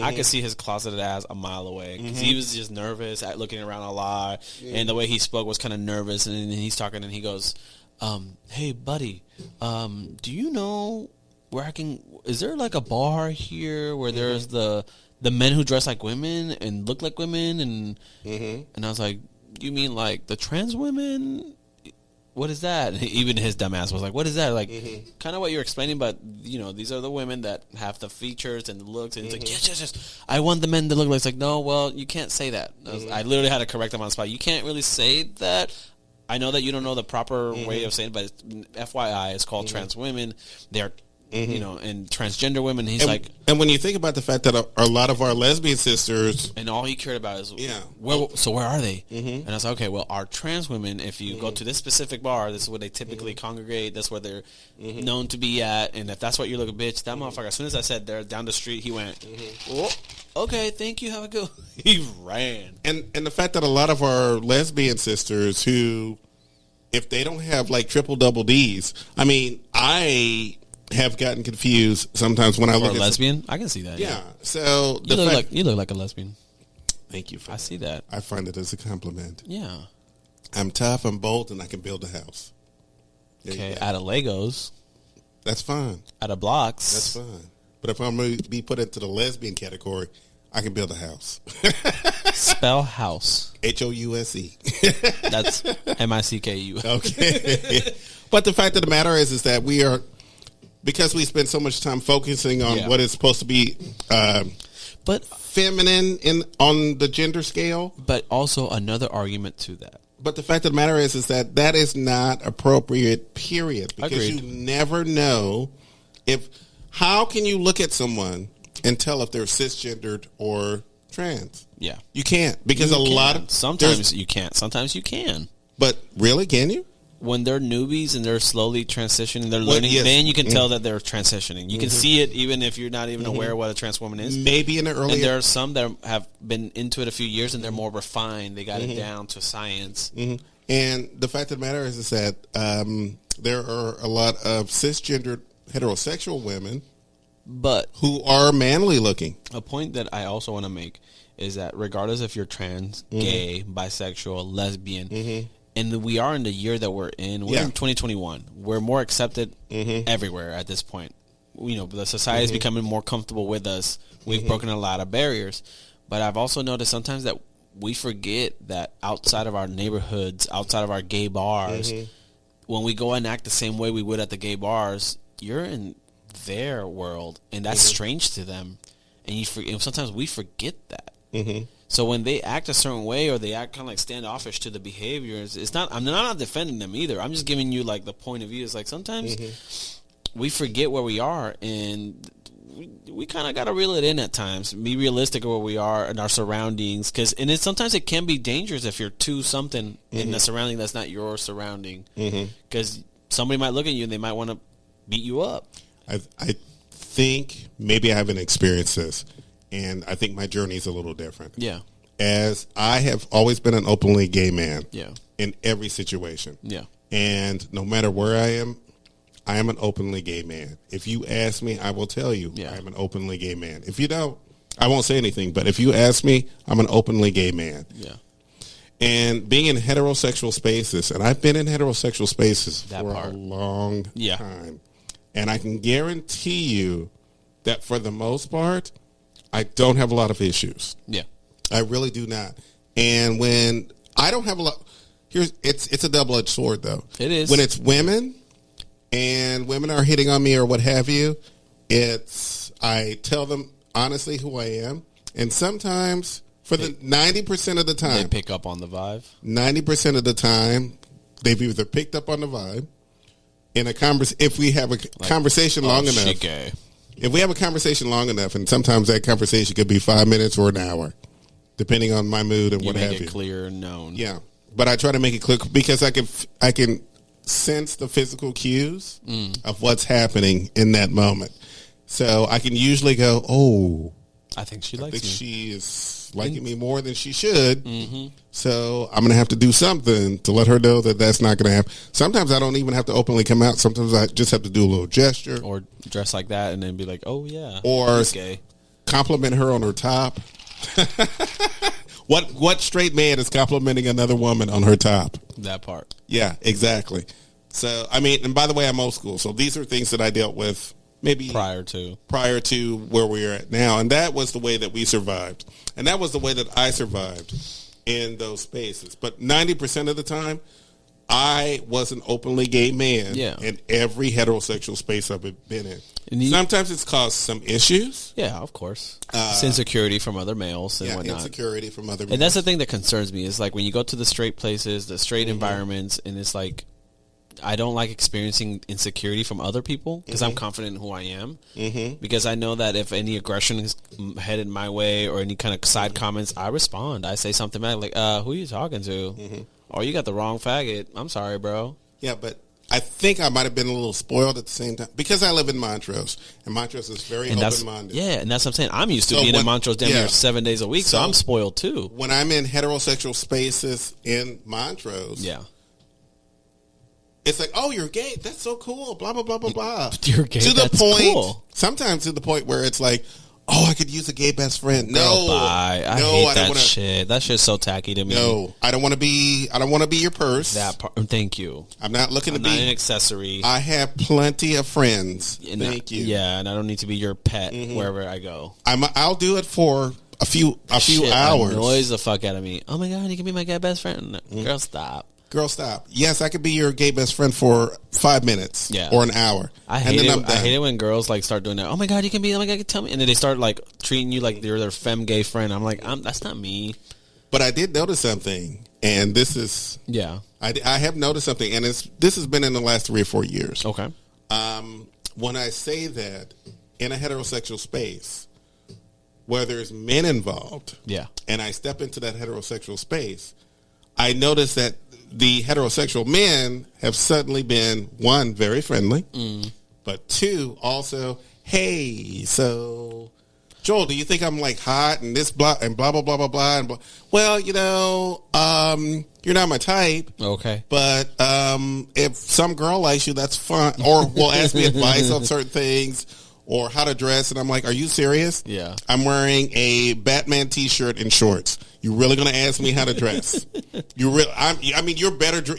I could see his closeted ass a mile away, because he was just nervous, looking around a lot, and the way he spoke was kind of nervous, and then he's talking, and he goes, hey buddy, do you know where is there like a bar here where there's the men who dress like women and look like women, and and I was like, you mean like the trans women? What is that? And even his dumbass was like, what is that? Like, kind of what you're explaining, but these are the women that have the features and the looks, and he's like, yes, I want the men to look like. It's like, no, well, you can't say that. I literally had to correct him on the spot. You can't really say that. I know that you don't know the proper way of saying it, but FYI, it's called trans women. They're, and transgender women. He's and when you think about the fact that a lot of our lesbian sisters, and all he cared about is, where are they? And I was like, okay, well, our trans women, if you go to this specific bar, this is where they typically congregate. That's where they're known to be at. And if that's what you're looking, bitch, that motherfucker. As soon as I said they're down the street, he went, oh, okay, thank you, have a good. He ran. And the fact that a lot of our lesbian sisters who, if they don't have like triple double D's, I mean, I have gotten confused sometimes when I look at lesbian. I can see that. Yeah. So you look like a lesbian. Thank you for that. See that. I find it as a compliment. Yeah. I'm tough, I'm bold, and I can build a house. Okay. Out of Legos. That's fine. Out of blocks. That's fine. But if I'm going to be put into the lesbian category, I can build a house. Spell house. House. That's MICKU. Okay. But the fact of the matter is that we are, because we spend so much time focusing on what is supposed to be but feminine on the gender scale. But also another argument to that. But the fact of the matter is that is not appropriate, period. Because Agreed. You never know how can you look at someone and tell if they're cisgendered or trans? Yeah. You can't. Because sometimes you can't. Sometimes you can. But really, can you? When they're newbies and they're slowly transitioning, they're learning, then you can tell that they're transitioning. You can see it even if you're not even aware what a trans woman is. Maybe in the early... And there are some that have been into it a few years and they're more refined. They got it down to science. And the fact of the matter is that there are a lot of cisgendered heterosexual women who are manly looking. A point that I also want to make is that regardless if you're trans, gay, bisexual, lesbian... And we are in the year that we're in. We're in 2021. We're more accepted everywhere at this point. The society is becoming more comfortable with us. We've broken a lot of barriers. But I've also noticed sometimes that we forget that outside of our neighborhoods, outside of our gay bars, when we go and act the same way we would at the gay bars, you're in their world. And that's strange to them. And sometimes we forget that. So when they act a certain way or they act kind of like standoffish to the behaviors, I'm not defending them either. I'm just giving you like the point of view. It's like sometimes we forget where we are, and we kind of got to reel it in at times. Be realistic of where we are and our surroundings, sometimes it can be dangerous if you're too something in a surrounding that's not your surrounding, because somebody might look at you and they might want to beat you up. I think maybe I haven't experienced this. And I think my journey is a little different. Yeah. As I have always been an openly gay man. Yeah. In every situation. Yeah. And no matter where I am an openly gay man. If you ask me, I will tell you I am an openly gay man. If you don't, I won't say anything. But if you ask me, I'm an openly gay man. Yeah. And being in heterosexual spaces, and I've been in heterosexual spaces for a long time. And I can guarantee you that for the most part, I don't have a lot of issues. Yeah. I really do not. And when I don't have a lot... it's a double-edged sword though. It is. When it's women and women are hitting on me or what have you, I tell them honestly who I am, and sometimes for the 90% of the They time, pick up on the vibe. 90% of the time, they've either picked up on the vibe in a if we have a conversation long enough. She gay. If we have a conversation long enough, and sometimes that conversation could be 5 minutes or an hour, depending on my mood and You what have make you. it clear and known. Yeah, but I try to make it clear because I can sense the physical cues of what's happening in that moment. So I can usually go, oh, I think she I likes think me. she is liking me more than she should. So I'm going to have to do something to let her know that that's not going to happen. Sometimes I don't even have to openly come out. Sometimes I just have to do a little gesture. Or dress like that and then be like, oh, yeah. Or he's gay. compliment her on her top. What straight man is complimenting another woman on her top? That part. Yeah, exactly. So, I mean, and by the way, I'm old school. So these are things that I dealt with maybe Prior to. where we are at now. And that was the way that we survived. And that was the way that I survived in those spaces. But 90% of the time, I was an openly gay man in every heterosexual space I've been in. Sometimes it's caused some issues. Yeah, of course. It's insecurity from other males and whatnot. Insecurity from other males. And that's the thing that concerns me is like when you go to the straight places, the straight environments, and it's like I don't like experiencing insecurity from other people because I'm confident in who I am. Because I know that if any aggression is headed my way or any kind of side comments, I respond. I say something back like, who are you talking to? Or you got the wrong faggot. I'm sorry, bro. Yeah, but I think I might have been a little spoiled at the same time because I live in Montrose, and Montrose is very open-minded. Yeah, and that's what I'm saying. I'm used to being in Montrose damn near 7 days a week, so I'm spoiled too. When I'm in heterosexual spaces in Montrose, it's like, oh, you're gay. That's so cool. Blah, blah, blah, blah, blah. You're gay. To the That's point, cool. Sometimes to the point where it's like, oh, I could use a gay best friend. Girl, bye. I hate that shit. That shit's so tacky to me. No, I don't want to be your purse. That part. Thank you. I'm not looking to be not an accessory. I have plenty of friends. Thank you. Yeah, and I don't need to be your pet wherever I go. I'll do it for a few Shit hours. Annoys the fuck out of me. Oh my god, you can be my gay best friend. Girl, stop. Girl, stop. Yes, I could be your gay best friend for 5 minutes or an hour. I hate it when girls like start doing that. Oh my god, you can be. Oh my god, tell me. And then they start like treating you like you're their femme gay friend. I'm like, that's not me. But I did notice something, and this is I have noticed something, and this has been in the last 3 or 4 years. Okay. When I say that in a heterosexual space where there's men involved, and I step into that heterosexual space, I notice that the heterosexual men have suddenly been, one, very friendly, but two, also, hey, so Joel, do you think I'm like hot and this blah and blah blah blah blah blah and blah? Well, you're not my type. Okay. But if some girl likes you, that's fine. Or will ask me advice on certain things or how to dress, and I'm like, are you serious? Yeah. I'm wearing a Batman T-shirt and shorts. You really gonna ask me how to dress? You're better.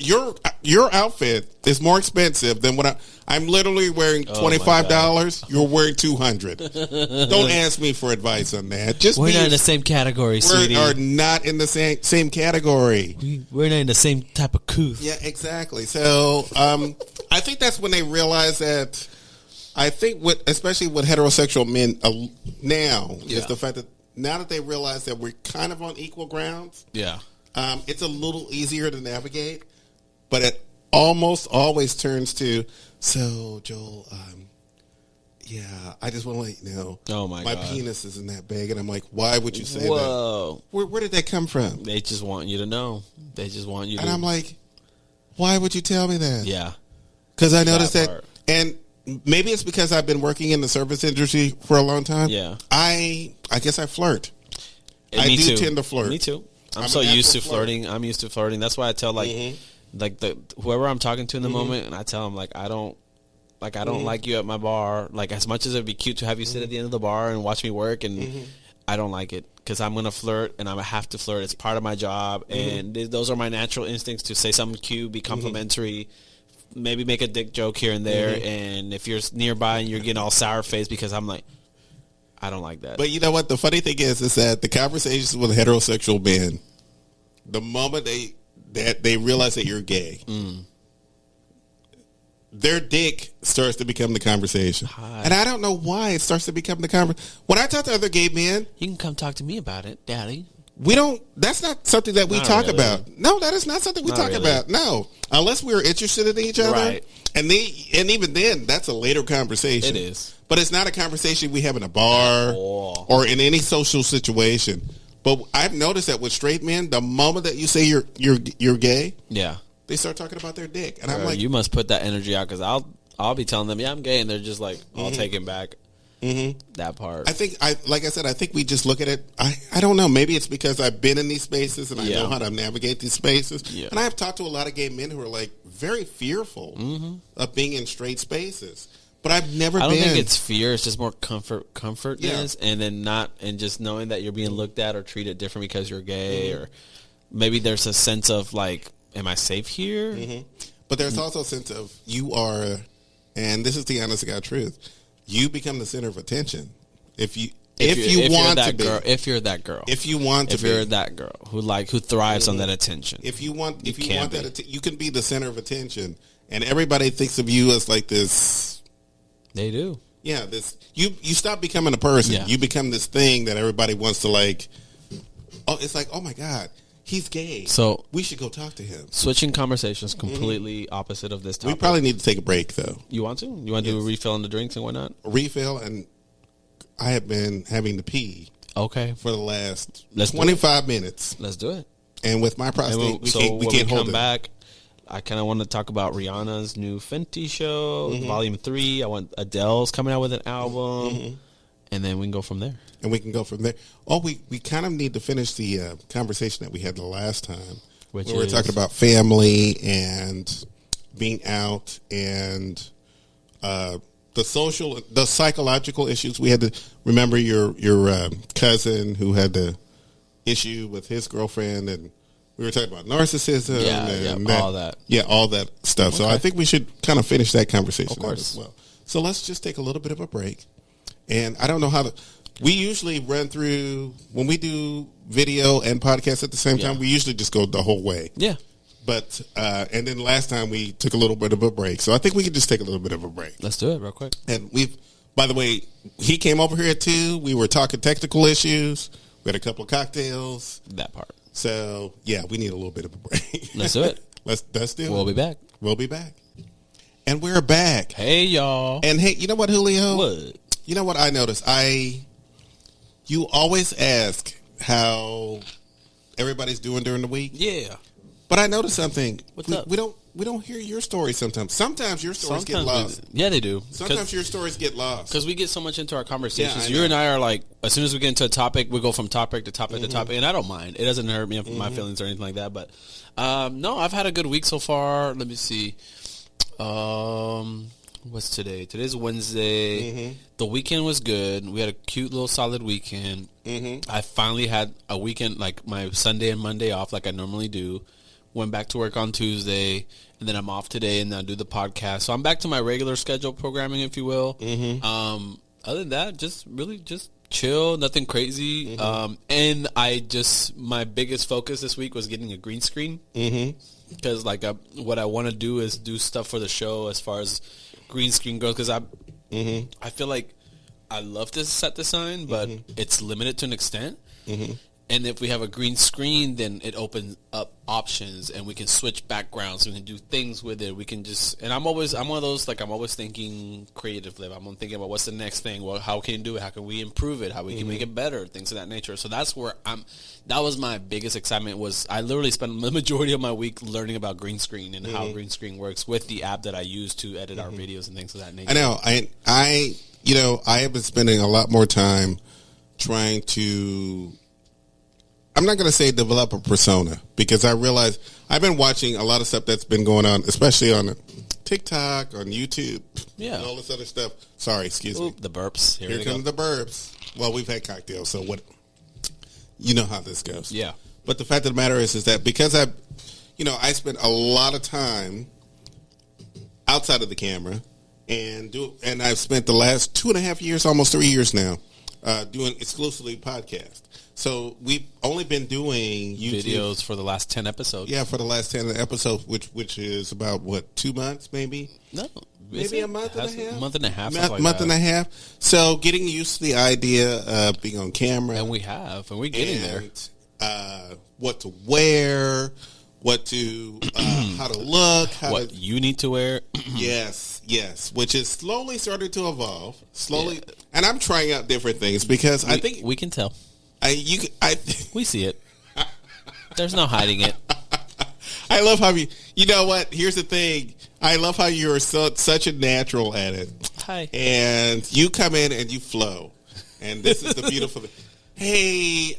Your outfit is more expensive than what I'm literally wearing. $25. You're wearing $200. Don't ask me for advice on that. We're not in the same category, sweetie. We are not in the same category. We're not in the same type of couth. Yeah, exactly. So I think that's when they realize that. I think especially with heterosexual men now is the fact that now that they realize that we're kind of on equal grounds, it's a little easier to navigate. But it almost always turns to, so Joel, I just want to let you know, my penis isn't that big, and I'm like, why would you say that? Where did that come from? They just want you to know. They just want you. And I'm like, why would you tell me that? Yeah, because I noticed that, and maybe it's because I've been working in the service industry for a long time. Yeah. I guess I flirt. Me too. Tend to flirt. Me too. I'm so used to flirting. I'm used to flirting. That's why I tell whoever I'm talking to in the moment, and I tell them like I don't like you at my bar. Like as much as it'd be cute to have you sit at the end of the bar and watch me work, and I don't like it because I'm gonna flirt and I have to flirt. It's part of my job, and those are my natural instincts to say something cute, be complimentary. Maybe make a dick joke here and there, and if you're nearby and you're getting all sour faced because I'm like, I don't like that. But you know what? The funny thing is that the conversations with heterosexual men, the moment that they realize that you're gay, their dick starts to become the conversation. And I don't know why it starts to become the conversation. When I talk to other gay men, You can come talk to me about it, Daddy. that's not something that we Not talk really. about. No, that is not something we Not talk really. about. No, unless we're interested in each other. Right. And even then, that's a later conversation. It is. But it's not a conversation we have in a bar Oh. or in any social situation. But I've noticed that with straight men, the moment that you say you're gay, Yeah. they start talking about their dick, and I'm like, you must put that energy out because I'll be telling them, yeah, I'm gay, and they're just like, all taken back. That part. I think like I said, I think we just look at it. I don't know. Maybe it's because I've been in these spaces and I Yeah. know how to navigate these spaces. Yeah. And I have talked to a lot of gay men who are like very fearful of being in straight spaces. But I've never I been. don't think it's fear. It's just more comfortness, and then just knowing that you're being looked at or treated different because you're gay, or maybe there's a sense of like, am I safe here? But there's also a sense of you are, and this is the honest to God truth. You become the center of attention if you want to be. If you're that girl, If you want to if be. you're that girl who thrives on that attention. If you want can that, you can be the center of attention, and everybody thinks of you as like this. They do. Yeah, this you stop becoming a person. Yeah. You become this thing that everybody wants to like. Oh, it's like, oh my God, he's gay. So we should go talk to him. switching conversations, completely opposite of this topic. We probably need to take a break though. You want to? You want to do a refill on the drinks and whatnot? A refill, and I have been having to pee Okay, for the last Let's do 25 minutes, let's do it. and with my prostate, And we so can't when hold come it. back, I kind of want to talk about Rihanna's new Fenty show, Volume 3. I want Adele's coming out with an album, and then we can go from there. And we can go from there. Oh, we kind of need to finish the conversation that we had the last time. Which we were is? talking about family and being out and the psychological issues. We had to remember your cousin who had the issue with his girlfriend, and we were talking about narcissism. and all that. Yeah, all that stuff. So I think we should kind of finish that conversation Of course. as well. So let's just take a little bit of a break. And I don't know how to. We usually run through when we do video and podcast at the same time. We usually just go the whole way. Yeah. But and then last time we took a little bit of a break, so I think we could just take a little bit of a break. Let's do it real quick. And by the way, he came over here too. We were talking technical issues. We had a couple of cocktails. That part. So yeah, we need a little bit of a break. Let's do it. Let's do it. We'll be back. We'll be back. And we're back. Hey, y'all. And hey, you know what, Julio? What? You know what I noticed? You always ask how everybody's doing during the week. Yeah. But I noticed something. What's up? We don't hear your story sometimes. Sometimes your stories get lost. Yeah, they do. Sometimes your stories get lost. Because we get so much into our conversations. Yeah, I You know. and I are like, as soon as we get into a topic, we go from topic to topic to topic. And I don't mind. It doesn't hurt me, my feelings or anything like that. But no, I've had a good week so far. Let me see. What's today? Today's Wednesday. The weekend was good. We had a cute little solid weekend. I finally had a weekend, like my Sunday and Monday off like I normally do. Went back to work on Tuesday, and then I'm off today, and then I do the podcast. So I'm back to my regular schedule programming, if you will. Other than that, just chill, nothing crazy. And my biggest focus this week was getting a green screen. Because what I want to do is do stuff for the show as far as green screen goes. Because I feel like I love to set design, but it's limited to an extent. And if we have a green screen, then it opens up options, and we can switch backgrounds. We can do things with it. We can and I'm one of those, like, I'm always thinking creatively. I'm thinking about what's the next thing. Well, how can you do it? How can we improve it? How we can make it better? Things of that nature. So that's where that was my biggest excitement. Was I literally spent the majority of my week learning about green screen and how green screen works with the app that I use to edit our videos and things of that nature. I know. I have been spending a lot more time trying to. I'm not going to say develop a persona, because I realize I've been watching a lot of stuff that's been going on, especially on TikTok, on YouTube, and all this other stuff. Sorry, excuse me. The burps. Here come the burps. Well, we've had cocktails, so what? You know how this goes. Yeah. But the fact of the matter is that because I spent a lot of time outside of the camera, and I've spent the last 2.5 years, almost 3 years now, doing exclusively podcasts. So we've only been doing YouTube Videos for the last 10 episodes. Yeah, for the last 10 episodes, which is about, what, 2 months maybe? No. Maybe a month and a half? Month and a half. Month and a half. So getting used to the idea of being on camera. And we're getting there. What to wear, what to, how to look. What you need to wear. Yes, which is slowly starting to evolve. Slowly. Yeah. And I'm trying out different things because I think. We can tell. We see it. There's no hiding it. I love how you know what? Here's the thing. I love how you're such a natural at it. Hi. And you come in and you flow. And this is the beautiful thing. Hey,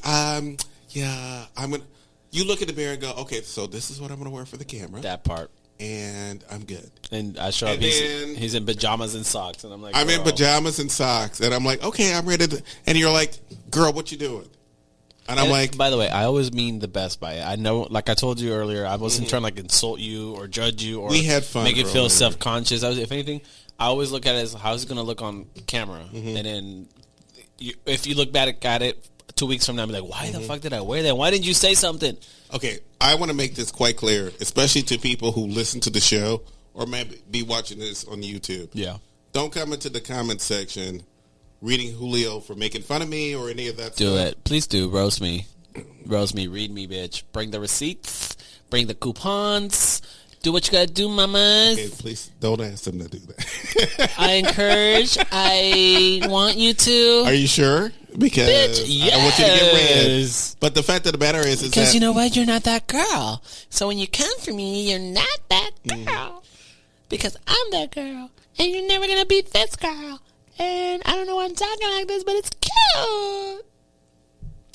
you look in the mirror and go, okay, so this is what I'm going to wear for the camera. That part. And I'm good. And I show up, he's in pajamas and socks. And I'm like, I'm in pajamas and socks. And I'm like, okay, I'm ready to, and you're like, girl, what you doing? And I'm like, by the way, I always mean the best by it. I know, like I told you earlier, I wasn't trying to like insult you or judge you or we had fun make you feel self-conscious. If anything, I always look at it as how's it going to look on camera. And then if you look back at it 2 weeks from now, I'm like, why the fuck did I wear that? Why didn't you say something? Okay, I want to make this quite clear, especially to people who listen to the show or maybe be watching this on YouTube. Yeah. Don't come into the comment section reading Julio for making fun of me or any of that do stuff. It. Please do. Roast me. Roast me. Read me, bitch. Bring the receipts. Bring the coupons. Do what you gotta do, mamas. Okay, please don't ask them to do that. I encourage. I want you to. Are you sure? Because bitch, yes. I want you to get red. But the fact of the matter is because that, you know what? You're not that girl. So when you come for me, you're not that girl. Because I'm that girl. And you're never gonna beat this girl. And I don't know why I'm talking like this, but it's cute.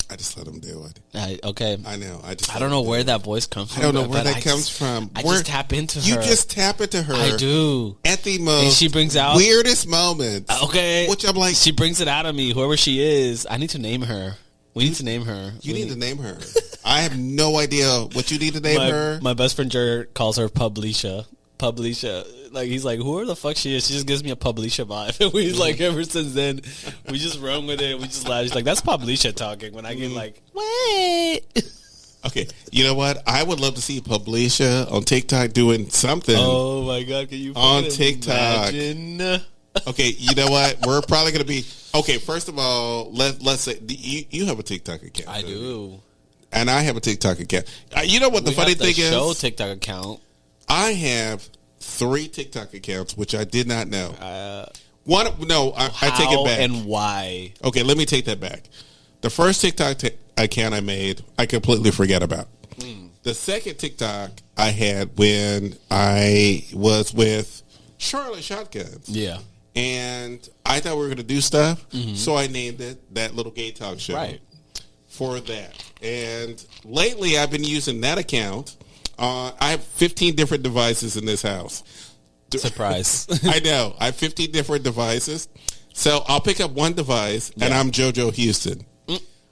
I just let them do it. Okay. I know. I don't know where that voice comes from. I don't know where that comes from. I just tap into her. You just tap into her. I do. At the most and she brings out weirdest moments. Okay. Which I'm like. She brings it out of me, whoever she is. I need to name her. We need to name her. You need to name her. I have no idea what you need to name her. My best friend Jared calls her Publisha. Like, he's like, who the fuck she is? She just gives me a Publisha vibe. And we, like, ever since then, we just run with it. We just laugh. She's like, that's Publisha talking. When I get like, wait. Okay, you know what? I would love to see Publisha on TikTok doing something. Oh, my God. Can you on TikTok? Imagine? Okay, you know what? We're probably going to be... Okay, first of all, let's say... You have a TikTok account. I do. And I have a TikTok account. You know what the funny thing is? Show TikTok account. I have 3 TikTok accounts, which I did not know. I take it back. And why? Okay, let me take that back. The first TikTok account I made, I completely forgot about. The second TikTok I had when I was with Charlotte Shotguns. Yeah. And I thought we were going to do stuff, so I named it That Little Gay Talk Show. Right. For that. And lately I've been using that account. I have 15 different devices in this house. Surprise. I know. I have 15 different devices. So I'll pick up one device, and I'm JoJo Houston.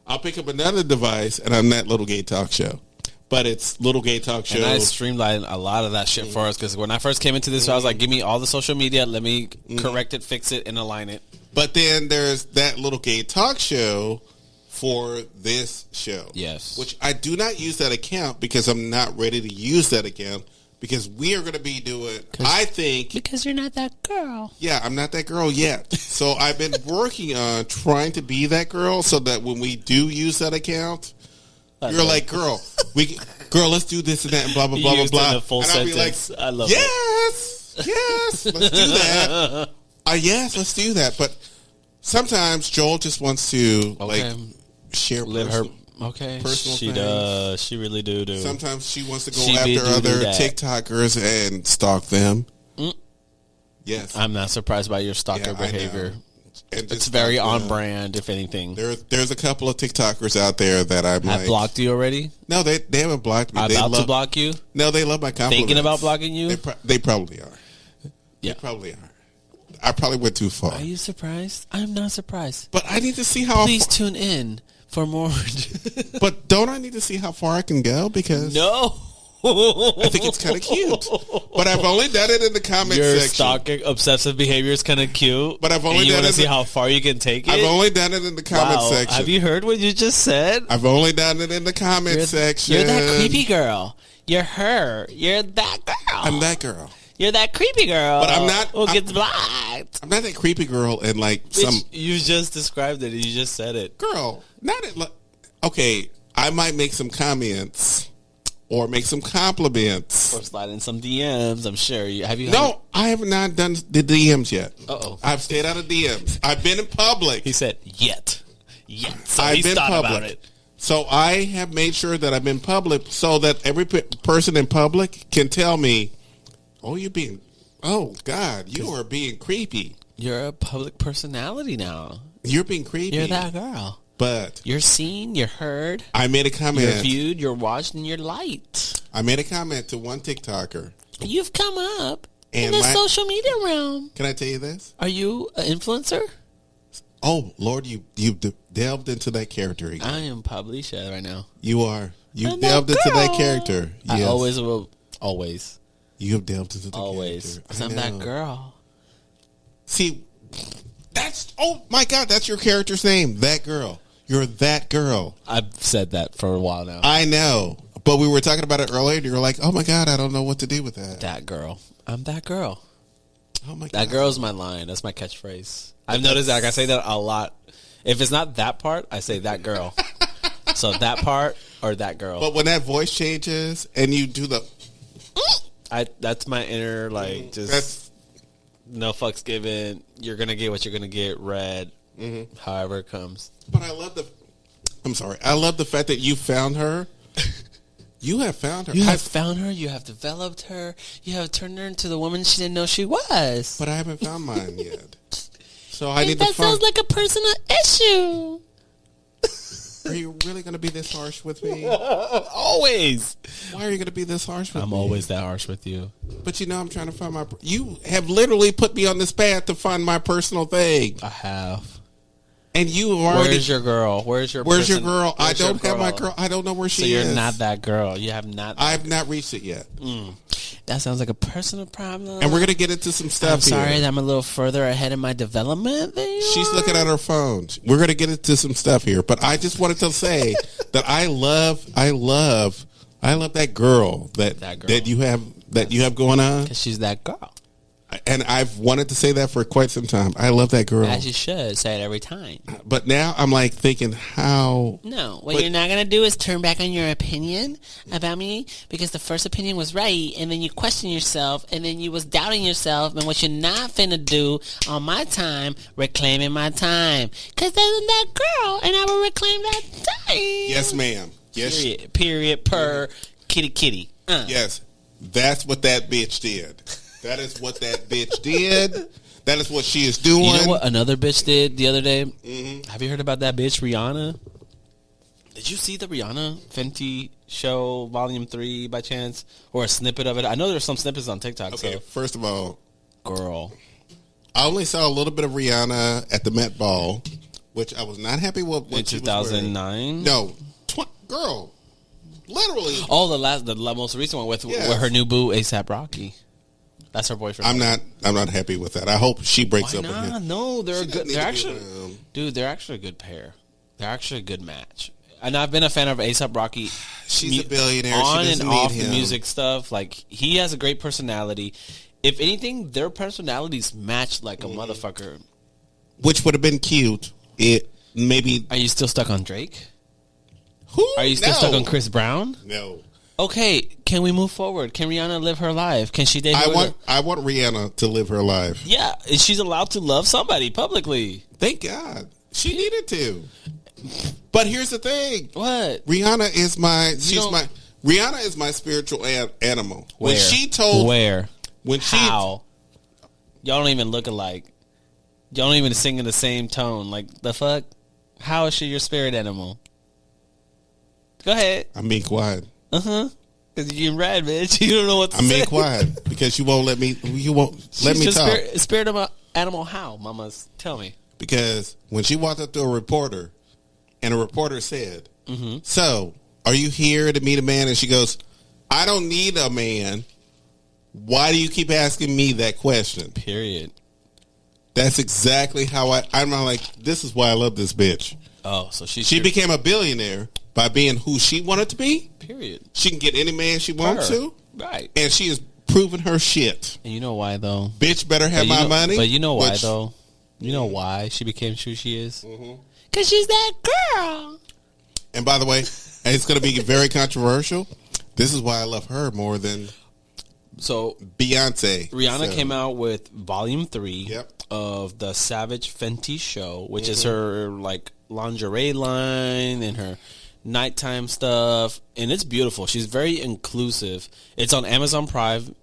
I'll pick up another device, and I'm That Little Gay Talk Show. But it's Little Gay Talk Show. And I streamlined a lot of that shit for us, because when I first came into this, I was like, give me all the social media. Let me correct it, fix it, and align it. But then there's That Little Gay Talk Show for this show. Yes. Which I do not use that account because I'm not ready to use that account because we are going to be doing, I think. Because you're not that girl. Yeah, I'm not that girl yet. So I've been working on trying to be that girl so that when we do use that account, you're like, girl, let's do this and that and blah, blah, blah, blah, blah. A full and I'll be like, I love it. Yes, let's do that. Yes, let's do that. But sometimes Joel just wants to, share personal she things. Does. She really do. Sometimes she wants to go after other TikTokers and stalk them. Yes. I'm not surprised by your stalker behavior. And it's very on brand, if anything. There's a couple of TikTokers out there that I'm like... Have blocked you already? No, they haven't blocked me. About to block you? No, they love my compliments. Thinking about blocking you? They probably are. Yeah. They probably are. I probably went too far. Are you surprised? I'm not surprised. But I need to see how... Please tune in for more. But don't I need to see how far I can go? Because... No. I think it's kind of cute. But I've only done it in the comment Your section. stalking obsessive behavior is kind of cute. But I've only you done want to it see in- how far you can take it. I've only done it in the comment section. Have you heard what you just said? I've only done it in the comment section. You're that creepy girl. You're her. You're that girl. I'm that girl. You're that creepy girl. But I'm not- Who gets blocked. I'm not that creepy girl and like some You just described it. You just said it. girl. Not it. Okay, I might make some comments or make some compliments. Or slide in some DMs. I'm sure. Have you? No, I have not done the DMs yet. Uh-oh. I've stayed out of DMs. I've been in public. He said yet. So I've he's been thought public. about it. So I have made sure that I'm in public so that every person in public can tell me, oh, oh, God, you are being creepy. You're a public personality now. You're being creepy. You're that girl. But You're seen. You're heard. I made a comment. You're viewed. You're watched, and you're liked. I made a comment to one TikToker. You've come up And in the my- social media realm. Can I tell you this? Are you an influencer? Oh, Lord, you delved into that character again. I am Publisha right now. You are. You I'm delved that into that girl. character. I Yes. always will. Always. You have delved into the Always. character. Because I I'm that know. girl. See, oh my God, that's your character's name. That girl. You're that girl. I've said that for a while now. I know. But we were talking about it earlier, and you were like, oh my God, I don't know what to do with that. That girl. I'm that girl. Oh my God. That girl's my line. That's my catchphrase. I've noticed that I say that a lot. If it's not that part, I say that girl. So that part or that girl. But when that voice changes and you do the, That's my inner, like, just that's, no fucks given. You're going to get what you're going to get. Red. However it comes. but I love I love the fact that you found her. You have found her. You have found her. You have developed her. You have turned her into the woman she didn't know she was. But I haven't found mine yet. So I need that to find. sounds like a personal issue. Are you really going to be this harsh with me? Always. Why are you going to be this harsh with I'm me? always that harsh with you. But you know, I'm trying to find my. You have literally put me on this path to find my personal thing, I have. and you have already. Where's your girl? Where's your girl? I where's your don't have my girl. I don't know where she So you're is. not that girl. You have not. I've not reached it yet, That sounds like a personal problem. and we're gonna get into some stuff. I'm sorry here. that I'm a little further ahead in my development than you She's are. looking at her phone. We're gonna get into some stuff here, but I just wanted to say that I love that girl That girl. that you have going on, 'Cause she's that girl. and I've wanted to say that for quite some time. I love that girl, As you should say it every time. but now I'm like thinking how. No, what But- you're not going to do is turn back on your opinion about me because the first opinion was right, and then you question yourself, and then you was doubting yourself, and what you're not finna do on my time, reclaiming my time. Because I'm that girl, and I will reclaim that time. Yes, ma'am. Yes, Period, per, kitty. yes. That's what that bitch did. That is what that bitch did. That is what she is doing. You know what another bitch did the other day? Have you heard about that bitch, Rihanna? Did you see the Rihanna Fenty show Volume 3 by chance? Or a snippet of it? I know there's some snippets on TikTok. Okay, So, first of all, girl. I only saw a little bit of Rihanna at the Met Ball, which I was not happy with. In What she was wearing. 2009? No, girl, literally. Oh, the most recent one with Yes. her new boo, ASAP Rocky. That's her boyfriend. I'm not happy with that. I hope she breaks Why up with not? him. No, they're She a doesn't good. need They're to be actually, around. dude. They're actually a good pair. They're actually a good match. And I've been a fan of ASAP Rocky. She's a billionaire. She On doesn't and need off him. the music stuff. Like he has a great personality. If anything, their personalities match like a motherfucker. Which would have been cute. It maybe. Are you still stuck on Drake? Who? Are you still No. stuck on Chris Brown? No. Okay, can we move forward? Can Rihanna live her life? Can she date? I whoever- want Rihanna to live her life. Yeah, and she's allowed to love somebody publicly. Thank God. She needed to. But here's the thing. What? Rihanna is don't- Rihanna is my spiritual animal. Where? When she told Where? when she How? Y'all don't even look alike. Y'all don't even sing in the same tone. Like the fuck? How is she your spirit animal? Go ahead. I'm being quiet. Because you're red, bitch. You don't know what to I'm say. being quiet because you won't let me. You won't let She's me your talk. Spirit animal how, mamas? Tell me. Because when she walked up to a reporter, and a reporter said, "So, are you here to meet a man?" and she goes, I don't need a man. Why do you keep asking me that question? Period. That's exactly how I'm like, this is why I love this bitch. Oh, so she became a billionaire by being who she wanted to be. Period. She can get any man she wants to. Right. And she is proving her shit. And you know why, though? Bitch better have my money. But you know why, though? You know why she became who she is? Because she's that girl. And by the way, it's going to be very controversial. This is why I love her more than Beyonce. Rihanna came out with Volume 3 Yep. of the Savage Fenty Show, which is her like lingerie line and her nighttime stuff, and it's beautiful. She's very inclusive. It's on Amazon Prime,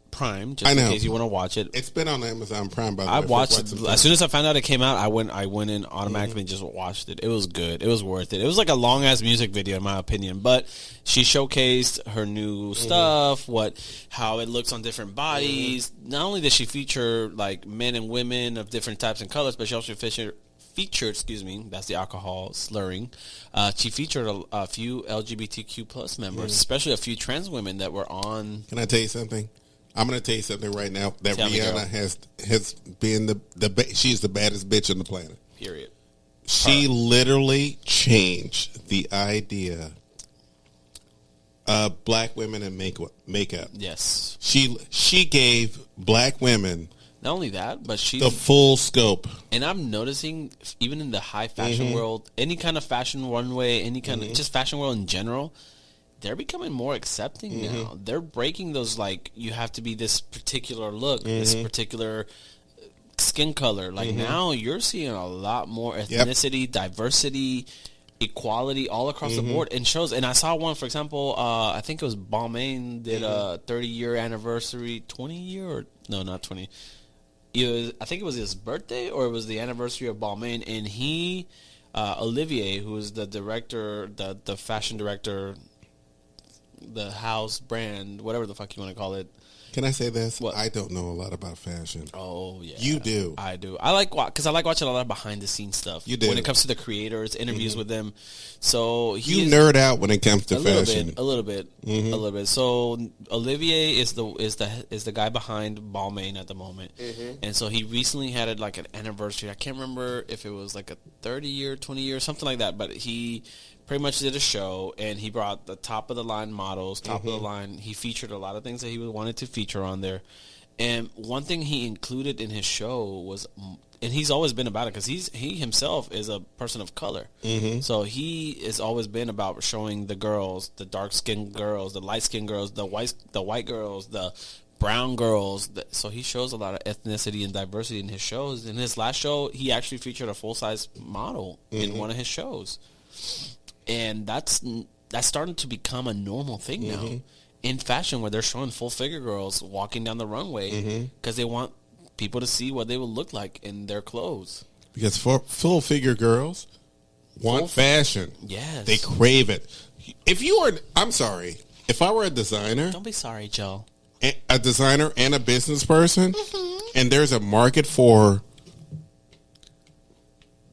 just in case you want to watch it. It's been on Amazon Prime, by the way. I watched it as soon as I found out it came out. I went in automatically and just watched it. It was good. It was worth it. It was like a long ass music video in my opinion, but she showcased her new stuff, how it looks on different bodies. Not only did she feature like men and women of different types and colors, but she also featured, that's the alcohol slurring. She featured a few LGBTQ plus members, especially a few trans women that were on. Can I tell you something? I'm going to tell you something right now that Tell me, Rihanna has been she's the baddest bitch on the planet. Period. She literally changed the idea of black women and makeup. Yes. She gave black women not only that, but she's the full scope. And I'm noticing even in the high fashion world, any kind of fashion runway, any kind of just fashion world in general, they're becoming more accepting now. They're breaking those, like, you have to be this particular look, this particular skin color. Like, now you're seeing a lot more ethnicity, diversity, equality all across the board in shows. And I saw one, for example, I think it was Balmain did a 30-year anniversary, 20-year, or no, not 20. I think it was his birthday or it was the anniversary of Balmain, and he, Olivier, who is the director, the fashion director, the house brand, whatever the fuck you want to call it. Can I say this? What? I don't know a lot about fashion. Oh, yeah. You do. I do. I like watching a lot of behind the scenes stuff. You do. When it comes to the creators, interviews with them. So you nerd out when it comes to fashion. A little bit. So Olivier is the guy behind Balmain at the moment. And so he recently had like an anniversary. I can't remember if it was like a 30-year, 20-year, something like that, but he pretty much did a show, and he brought the top of the line models, top of the line. He featured a lot of things that he wanted to feature on there. And one thing he included in his show was, and he's always been about it because he himself is a person of color. So he has always been about showing the girls, the dark skinned girls, the light skinned girls, the white girls, the brown girls. So he shows a lot of ethnicity and diversity in his shows. In his last show, he actually featured a full size model in one of his shows. And that's starting to become a normal thing now in fashion, where they're showing full figure girls walking down the runway because they want people to see what they will look like in their clothes. Because full figure girls want fashion. Yes, they crave it. I'm sorry, if I were a designer, don't be sorry, Joe. A designer and a business person, and there's a market for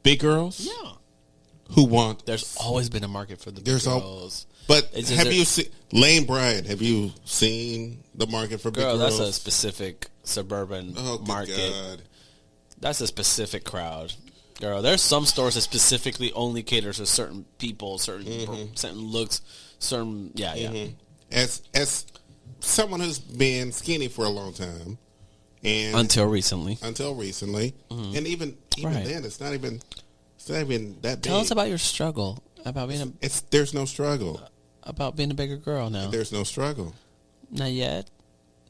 big girls. Yeah. Who want? There's always been a market for the big girls. But have you seen Lane Bryant? Have you seen the market for big girls? That's a specific suburban market. God. That's a specific crowd. Girl, there's some stores that specifically only cater to certain people, certain looks, certain As someone who's been skinny for a long time, and until recently, and even then, it's not even that big. Tell us about your struggle about being there's no struggle about being a bigger girl now. There's no struggle. Not yet.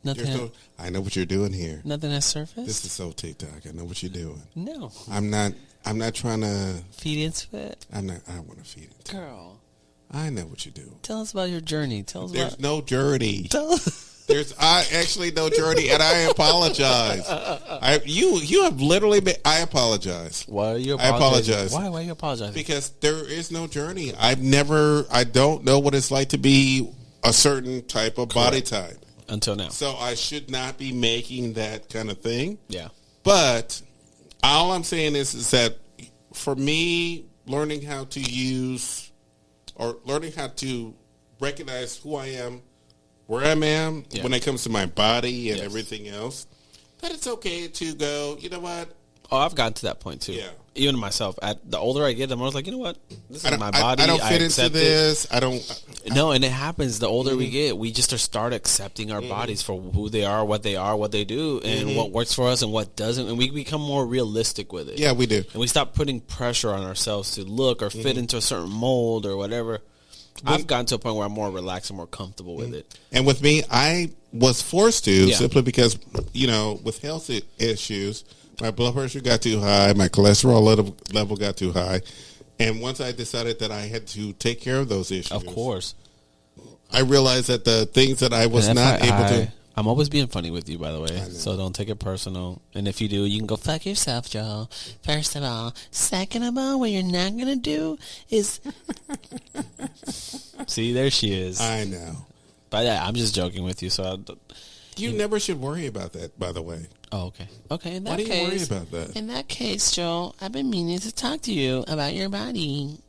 Nothing. I know what you're doing here. Nothing has surfaced. This is so TikTok. I know what you're doing. No, I'm not trying to feed into it. I don't want to feed into it. Girl, I know what you do. Tell us about your journey. There's no journey. Tell us. There's actually no journey, and I apologize. You have literally been. I apologize. Why are you apologizing? I apologize. Why are you apologizing? Because there is no journey. I don't know what it's like to be a certain type of body type until now. So I should not be making that kind of thing. Yeah. But all I'm saying is that for me, learning how to use or learning how to recognize who I am where I am Yeah. when it comes to my body and everything else, that it's okay to go, you know what? Oh, I've gotten to that point too. Yeah. Even myself. The older I get, the more I was like, you know what? This is my body. I don't fit into accept this. I don't. it. No, and it happens. The older we get, we just start accepting our bodies for who they are, what they do, and what works for us and what doesn't. And we become more realistic with it. Yeah, we do. And we stop putting pressure on ourselves to look or fit into a certain mold or whatever. I've gotten to a point where I'm more relaxed and more comfortable with it. And with me, I was forced to Yeah. simply because, with health issues, my blood pressure got too high, my cholesterol level got too high. And once I decided that I had to take care of those issues, Of course. I realized that the things that I was And not able to. I'm always being funny with you, by the way, so don't take it personal. And if you do, you can go fuck yourself, Joe. First of all. Second of all, what you're not going to do is... See, there she is. I know. But yeah, I'm just joking with you, so... You never should worry about that, by the way. Oh, okay. Okay, in that Why do you case... worry about that? In that case, Joe, I've been meaning to talk to you about your body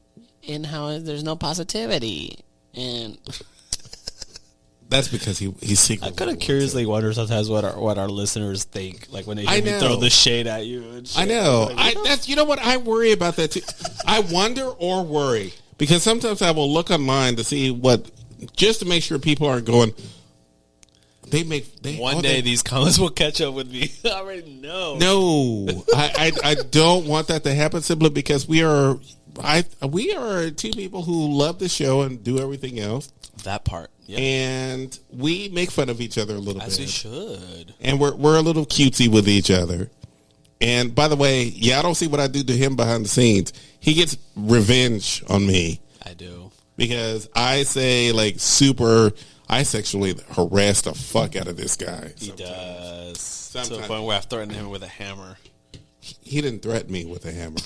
and how there's no positivity. And... That's because he's secretly. I kind of curiously wonder sometimes what our listeners think, like when they I hear me know. throw the shade at you. And shit. I know. That's you know what I worry about that too. I wonder or worry because sometimes I will look online to see what just to make sure people aren't going. One day these comments will catch up with me. I already know. No, I don't want that to happen simply because we are two people who love the show and do everything else. That part. Yep. And we make fun of each other a little As bit. we should. And we're a little cutesy with each other. And by the way, I don't see what I do to him behind the scenes. He gets revenge on me. I do. Because I say I sexually harass the fuck out of this guy. He does. To the Sometimes. point where I've threatened him with a hammer. He didn't threaten me with a hammer.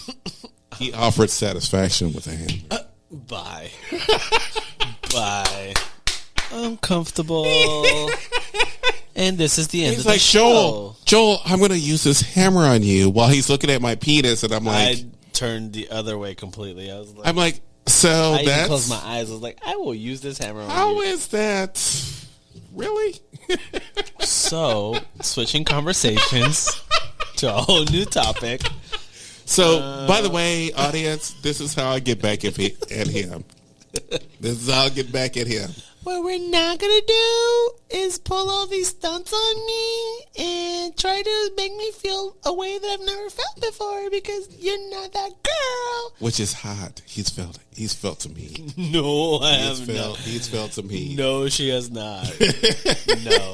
He offered satisfaction with a hammer. Bye. Bye. I'm comfortable. And this is the end He's of the like, show. Joel, I'm going to use this hammer on you while he's looking at my penis. And I'm like, I turned the other way completely. I was like, so I even that's, closed my eyes. I was like, I will use this hammer on how you. is that? Really? So, switching conversations to a whole new topic. So, by the way, audience, this is how I get back at him. This is how I get back at him. What we're not going to do is pull all these stunts on me and try to make me feel a way that I've never felt before because you're not that girl. Which is hot. He's felt some heat. No, I have not. He's felt some heat. No, she has not. No.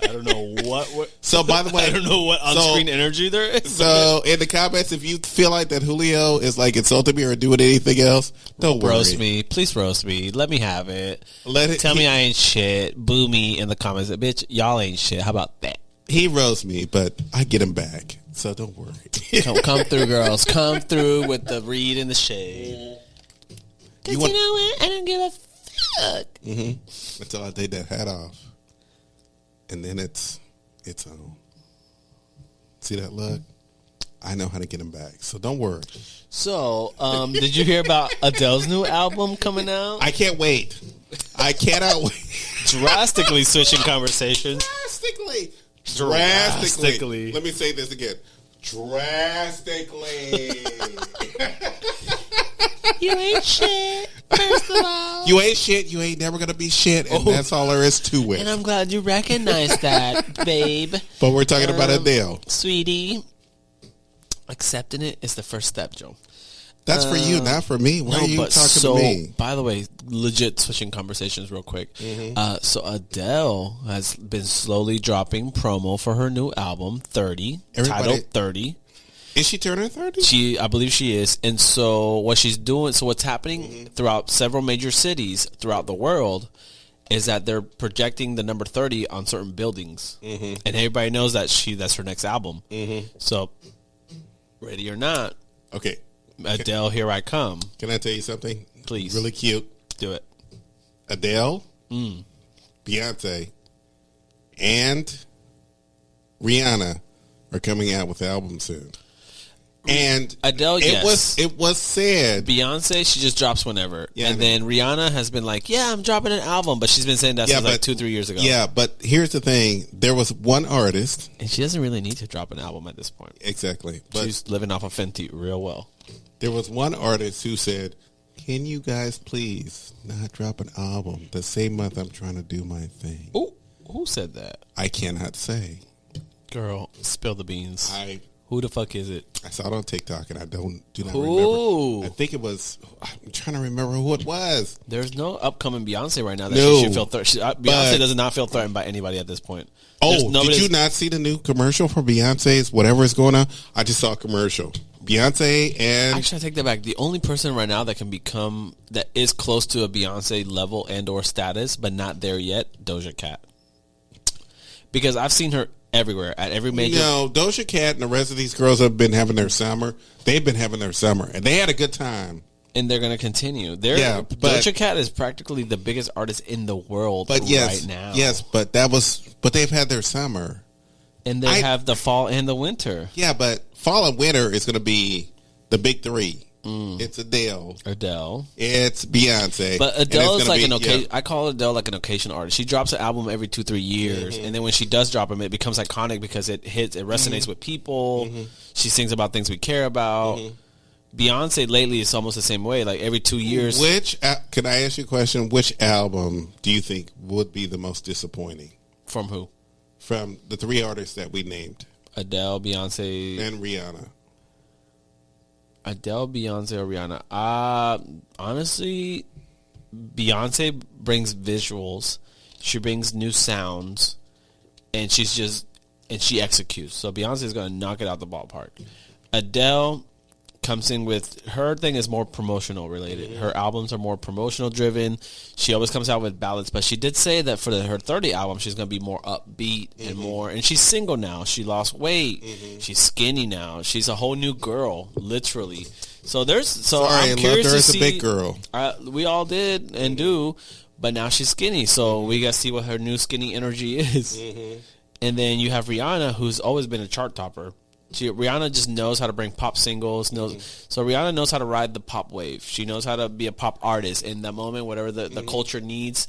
I don't know what So, by the way, I don't know what on-screen energy there is. So, in the comments, if you feel like that Julio is like insulting me or doing anything else, don't roast worry. me. Please roast me. Let me have it. Tell he, me I ain't shit. Boo me in the comments. Bitch, y'all ain't shit. How about that? He roasts me, but I get him back. So don't worry. Come through, girls. Come through with the read and the shade. Because you know what? I don't give a fuck. Mm-hmm. Until I take that hat off. And then it's on. See that look? I know how to get him back. So don't worry. So, did you hear about Adele's new album coming out? I can't wait. I cannot wait. Drastically switching conversations. Drastically. Let me say this again. Drastically. You ain't shit, first of all. You ain't shit. You ain't never going to be shit. And that's all there is to it. And I'm glad you recognize that, babe. But we're talking about Adele. Sweetie, accepting it is the first step, Joe. That's for you, not for me. Why are you talking to me? By the way, legit switching conversations real quick. So Adele has been slowly dropping promo for her new album, 30, titled 30. Is she turning 30? I believe she is. And so what's happening throughout several major cities throughout the world is that they're projecting the number 30 on certain buildings. And everybody knows that that's her next album. So, ready or not, okay. Adele, here I come. Can I tell you something? Please. Really cute. Do it. Adele, Beyonce, and Rihanna are coming out with albums soon. And Adele, yes. it was said. Beyonce, she just drops whenever. Yeah, and then Rihanna has been like, yeah, I'm dropping an album. But she's been saying that since like 2-3 years ago. Yeah, but here's the thing. There was one artist. And she doesn't really need to drop an album at this point. Exactly. But She's living off of Fenty real well. there was one artist who said, can you guys please not drop an album the same month I'm trying to do my thing? Ooh, who said that? I cannot say. Girl, spill the beans. I Who the fuck is it? saw it on TikTok and I do not Who? remember. I think it was, I'm trying to remember who it was. There's no upcoming Beyonce right now that No, she should feel threatened. Beyonce does not feel threatened by anybody at this point. Oh, did you not see the new commercial for Beyonce's whatever is going on? I just saw a commercial. Beyonce and... Actually, I take that back. The only person right now that can become, that is close to a Beyonce level and or status, but not there yet, Doja Cat. Because I've seen her everywhere, at every major... No, Doja Cat and the rest of these girls have been having their summer. They've been having their summer, and they had a good time. And they're going to continue. But Doja Cat is practically the biggest artist in the world right now. Yes, but they've had their summer. And they have the fall and the winter. Yeah, but fall and winter is going to be the big three. It's Adele. It's Beyonce. But Adele is like an occasion. I call Adele like an occasion artist. She drops an album every 2-3 years, and then when she does drop them, it becomes iconic because it resonates with people. She sings about things we care about. Beyonce lately is almost the same way. Like every 2 years. Can I ask you a question? Which album do you think would be the most disappointing? From who? From the three artists that we named. Adele, Beyonce, and Rihanna. Adele, Beyonce, or Rihanna? Honestly, Beyonce brings visuals. She brings new sounds, and she executes. So Beyonce is going to knock it out the ballpark. Adele comes in with, her thing is more promotional related. Her albums are more promotional driven. She always comes out with ballads, but she did say that for her 30 album, she's going to be more upbeat and more, and she's single now. She lost weight. She's skinny now. She's a whole new girl, literally. So I'm curious to see. A big girl. We all did and do, but now she's skinny. So we got to see what her new skinny energy is. And then you have Rihanna, who's always been a chart topper. Rihanna just knows how to bring pop singles. So Rihanna knows how to ride the pop wave. She knows how to be a pop artist in that moment, whatever the culture needs,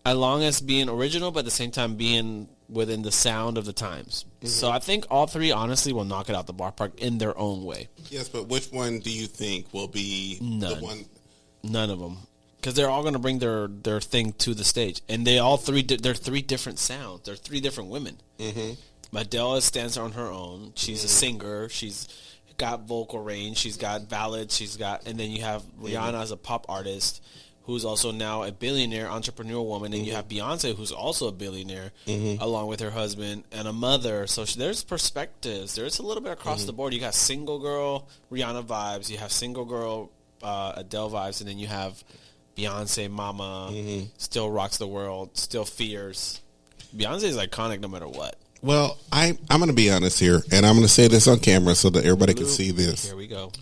as long as being original, but at the same time being within the sound of the times. So I think all three, honestly, will knock it out the ballpark in their own way. Yes, but which one do you think will be the one? None of them. Because they're all going to bring their thing to the stage. And they're three different sounds. They're three different women. Adele stands on her own. She's a singer. She's got vocal range. She's got ballads. And then you have Rihanna as a pop artist, who's also now a billionaire entrepreneur woman, and you have Beyonce, who's also a billionaire, along with her husband and a mother. So there's perspectives. There's a little bit across the board. You got single girl Rihanna vibes. You have single girl Adele vibes, and then you have Beyonce, mama, still rocks the world, still fierce. Beyonce is iconic no matter what. Well, I'm going to be honest here, and I'm going to say this on camera so that everybody can see this. Here we go.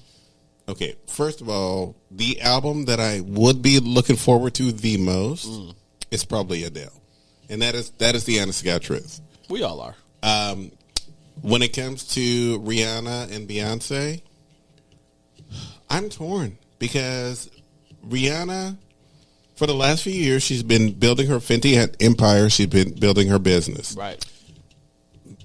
Okay, first of all, the album that I would be looking forward to the most is probably Adele, and that is the honest to God truth. We all are. When it comes to Rihanna and Beyonce, I'm torn because Rihanna, for the last few years, she's been building her Fenty empire. She's been building her business. Right.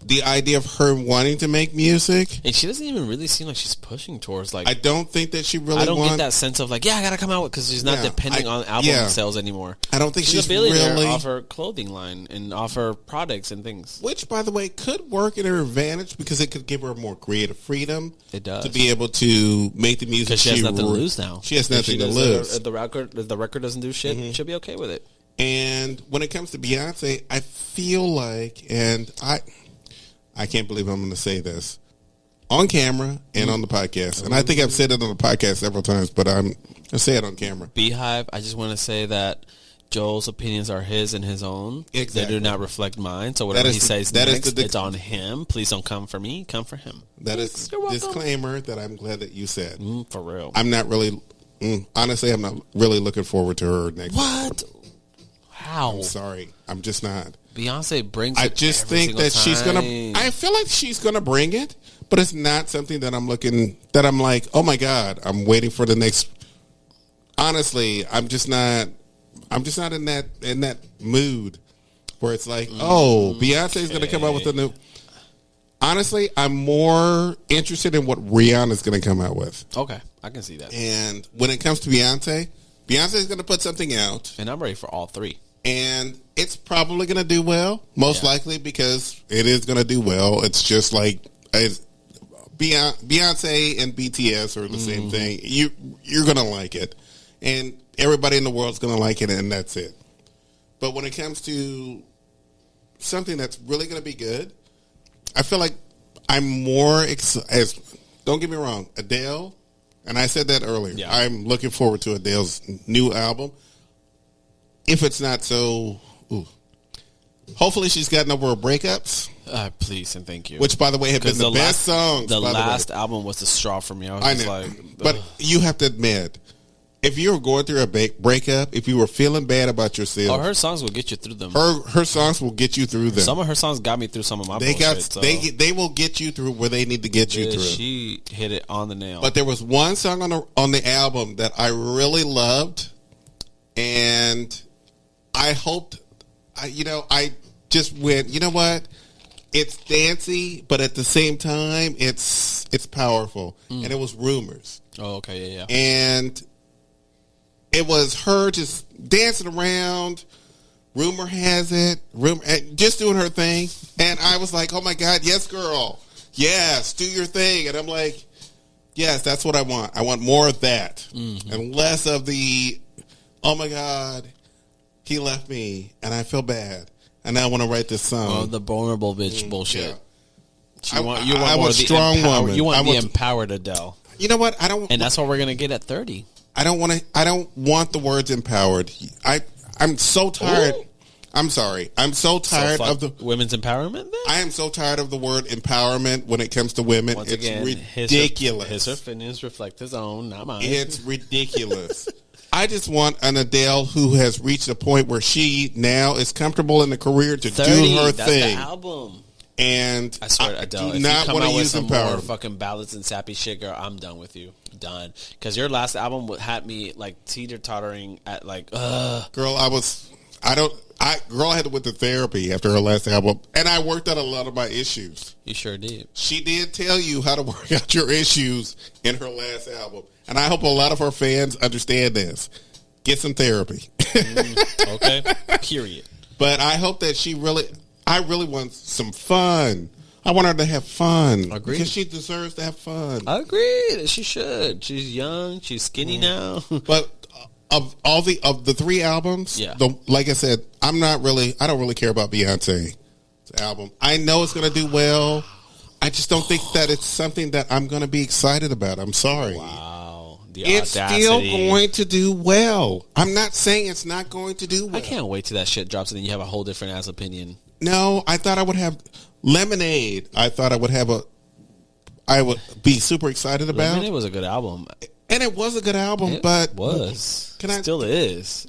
The idea of her wanting to make music, and she doesn't even really seem like she's pushing towards like. I don't think that she really. I don't get that sense of like, I gotta come out with, because she's not depending on album sales anymore. I don't think she's a billionaire really off her clothing line and off her products and things. Which, by the way, could work in her advantage because it could give her more creative freedom. It does, to be able to make the music. Because she has nothing to lose now. She has nothing to lose. If the record doesn't do shit, she'll be okay with it. And when it comes to Beyonce, I feel like, and I can't believe I'm going to say this on camera and on the podcast. And I think I've said it on the podcast several times, but I'm going to say it on camera. Beehive, I just want to say that Joel's opinions are his and his own. Exactly. They do not reflect mine. So whatever he says next, it's on him. Please don't come for me. Come for him. That is the disclaimer that I'm glad that you said. For real. I'm not really, honestly, I'm not really looking forward to her next. What? How? I'm sorry. I'm just not. Beyonce brings it. I just think that she's gonna. I feel like she's gonna bring it, but it's not something that I'm like, oh my God, I'm waiting for the next. Honestly, I'm just not in that mood where it's like, oh, Beyonce's going to come out with a new. Honestly, I'm more interested in what Rihanna's going to come out with. Okay, I can see that. And when it comes to Beyonce is going to put something out. And I'm ready for all three. And it's probably going to do well, most likely, because it is going to do well. It's just like Beyonce and BTS are the same thing. You're going to like it. And everybody in the world is going to like it, and that's it. But when it comes to something that's really going to be good, I feel like I'm more don't get me wrong, Adele, and I said that earlier. Yeah. I'm looking forward to Adele's new album. If it's not so, hopefully she's gotten over her breakups. Please and thank you. Which, by the way, have been the best songs. The last album was the straw for me. I was know, but you have to admit, if you were going through a breakup, if you were feeling bad about yourself, her songs will get you through them. Her songs will get you through them. Some of her songs got me through some of my bullshit. They will get you through where they need to get you through. She hit it on the nail. But there was one song on the album that I really loved, and I hoped, I just went, you know what? It's dancey, but at the same time, it's powerful. And it was Rumors. Oh, okay, yeah. And it was her just dancing around. Rumor has it, just doing her thing. And I was like, oh my God, yes, girl. Yes, do your thing. And I'm like, yes, that's what I want. I want more of that. And less of the, oh my God, he left me and I feel bad. And I want to write this song. Oh, the vulnerable bitch bullshit. Yeah. I want a strong woman. You want the empowered Adele. You know what? I don't. And that's what we're going to get at 30. I don't want the words empowered. I'm so tired. Ooh. I'm sorry. I'm so tired of the women's empowerment. Then? I am so tired of the word empowerment when it comes to women. Once it's again, ridiculous. His opinions reflect his own, not mine. It's ridiculous. I just want an Adele who has reached a point where she now is comfortable in the career to 30, do her that's thing. The album. And I swear, Adele, if not you come out with some empowerment. more fucking ballads and sappy shit, girl, I'm done with you. Done. Because your last album had me like teeter-tottering at like, Girl, I had to went to therapy after her last album, and I worked out a lot of my issues. You sure did. She did tell you how to work out your issues in her last album, and I hope a lot of her fans understand this. Get some therapy. Okay. Period. But I hope that I really want some fun. I want her to have fun. Agreed. Because she deserves to have fun. Agreed. She should. She's young. She's skinny now. But of the three albums, like I said, I don't really care about Beyonce's album. I know it's going to do well. I just don't think that it's something that I'm going to be excited about. I'm sorry. Wow. It's still going to do well. I'm not saying it's not going to do well. I can't wait till that shit drops and then you have a whole different ass opinion. No, I thought I would have Lemonade. I thought I would be super excited about. Lemonade was a good album. And it was a good album, Still is.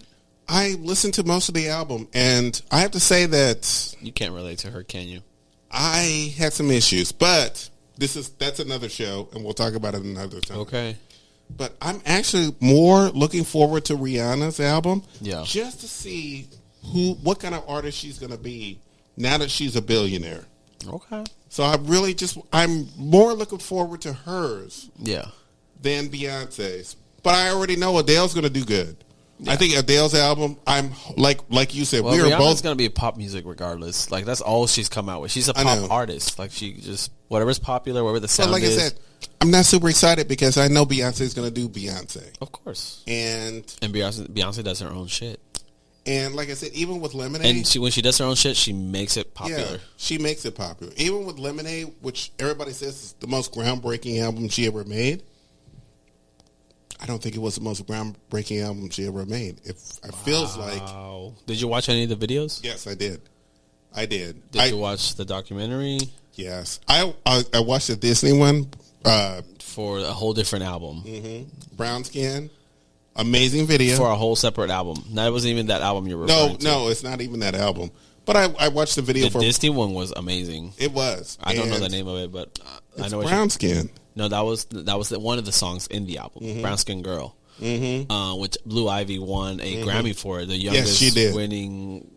I listened to most of the album, and I have to say that you can't relate to her, can you? I had some issues, but that's another show, and we'll talk about it another time. Okay. But I'm actually more looking forward to Rihanna's album, just to see what kind of artist she's going to be now that she's a billionaire. Okay. So I'm more looking forward to hers. Yeah. Than Beyonce's. But I already know Adele's going to do good. Yeah. I think Adele's album, I'm like you said, we are both going to be pop music regardless. Like that's all she's come out with. She's a pop artist. Like she just whatever's popular, whatever the sound is. I said, I'm not super excited because I know Beyonce's going to do Beyonce. Of course. And Beyonce does her own shit. And like I said, even with Lemonade, and when she does her own shit, she makes it popular. Yeah, she makes it popular. Even with Lemonade, which everybody says is the most groundbreaking album she ever made. I don't think it was the most groundbreaking album she ever made. It feels like. Did you watch any of the videos? Yes, I did. Did you watch the documentary? Yes, I watched the Disney one for a whole different album. Mm-hmm. Brown Skin, amazing video for a whole separate album. That wasn't even that album you're referring to. No, it's not even that album. But I watched the video The for Disney one was amazing. it was. I don't know And the name of it, but I It's know what Brown Skin. No, that was one of the songs in the album, Brown Skin Girl, which Blue Ivy won a Grammy for, the youngest she did. winning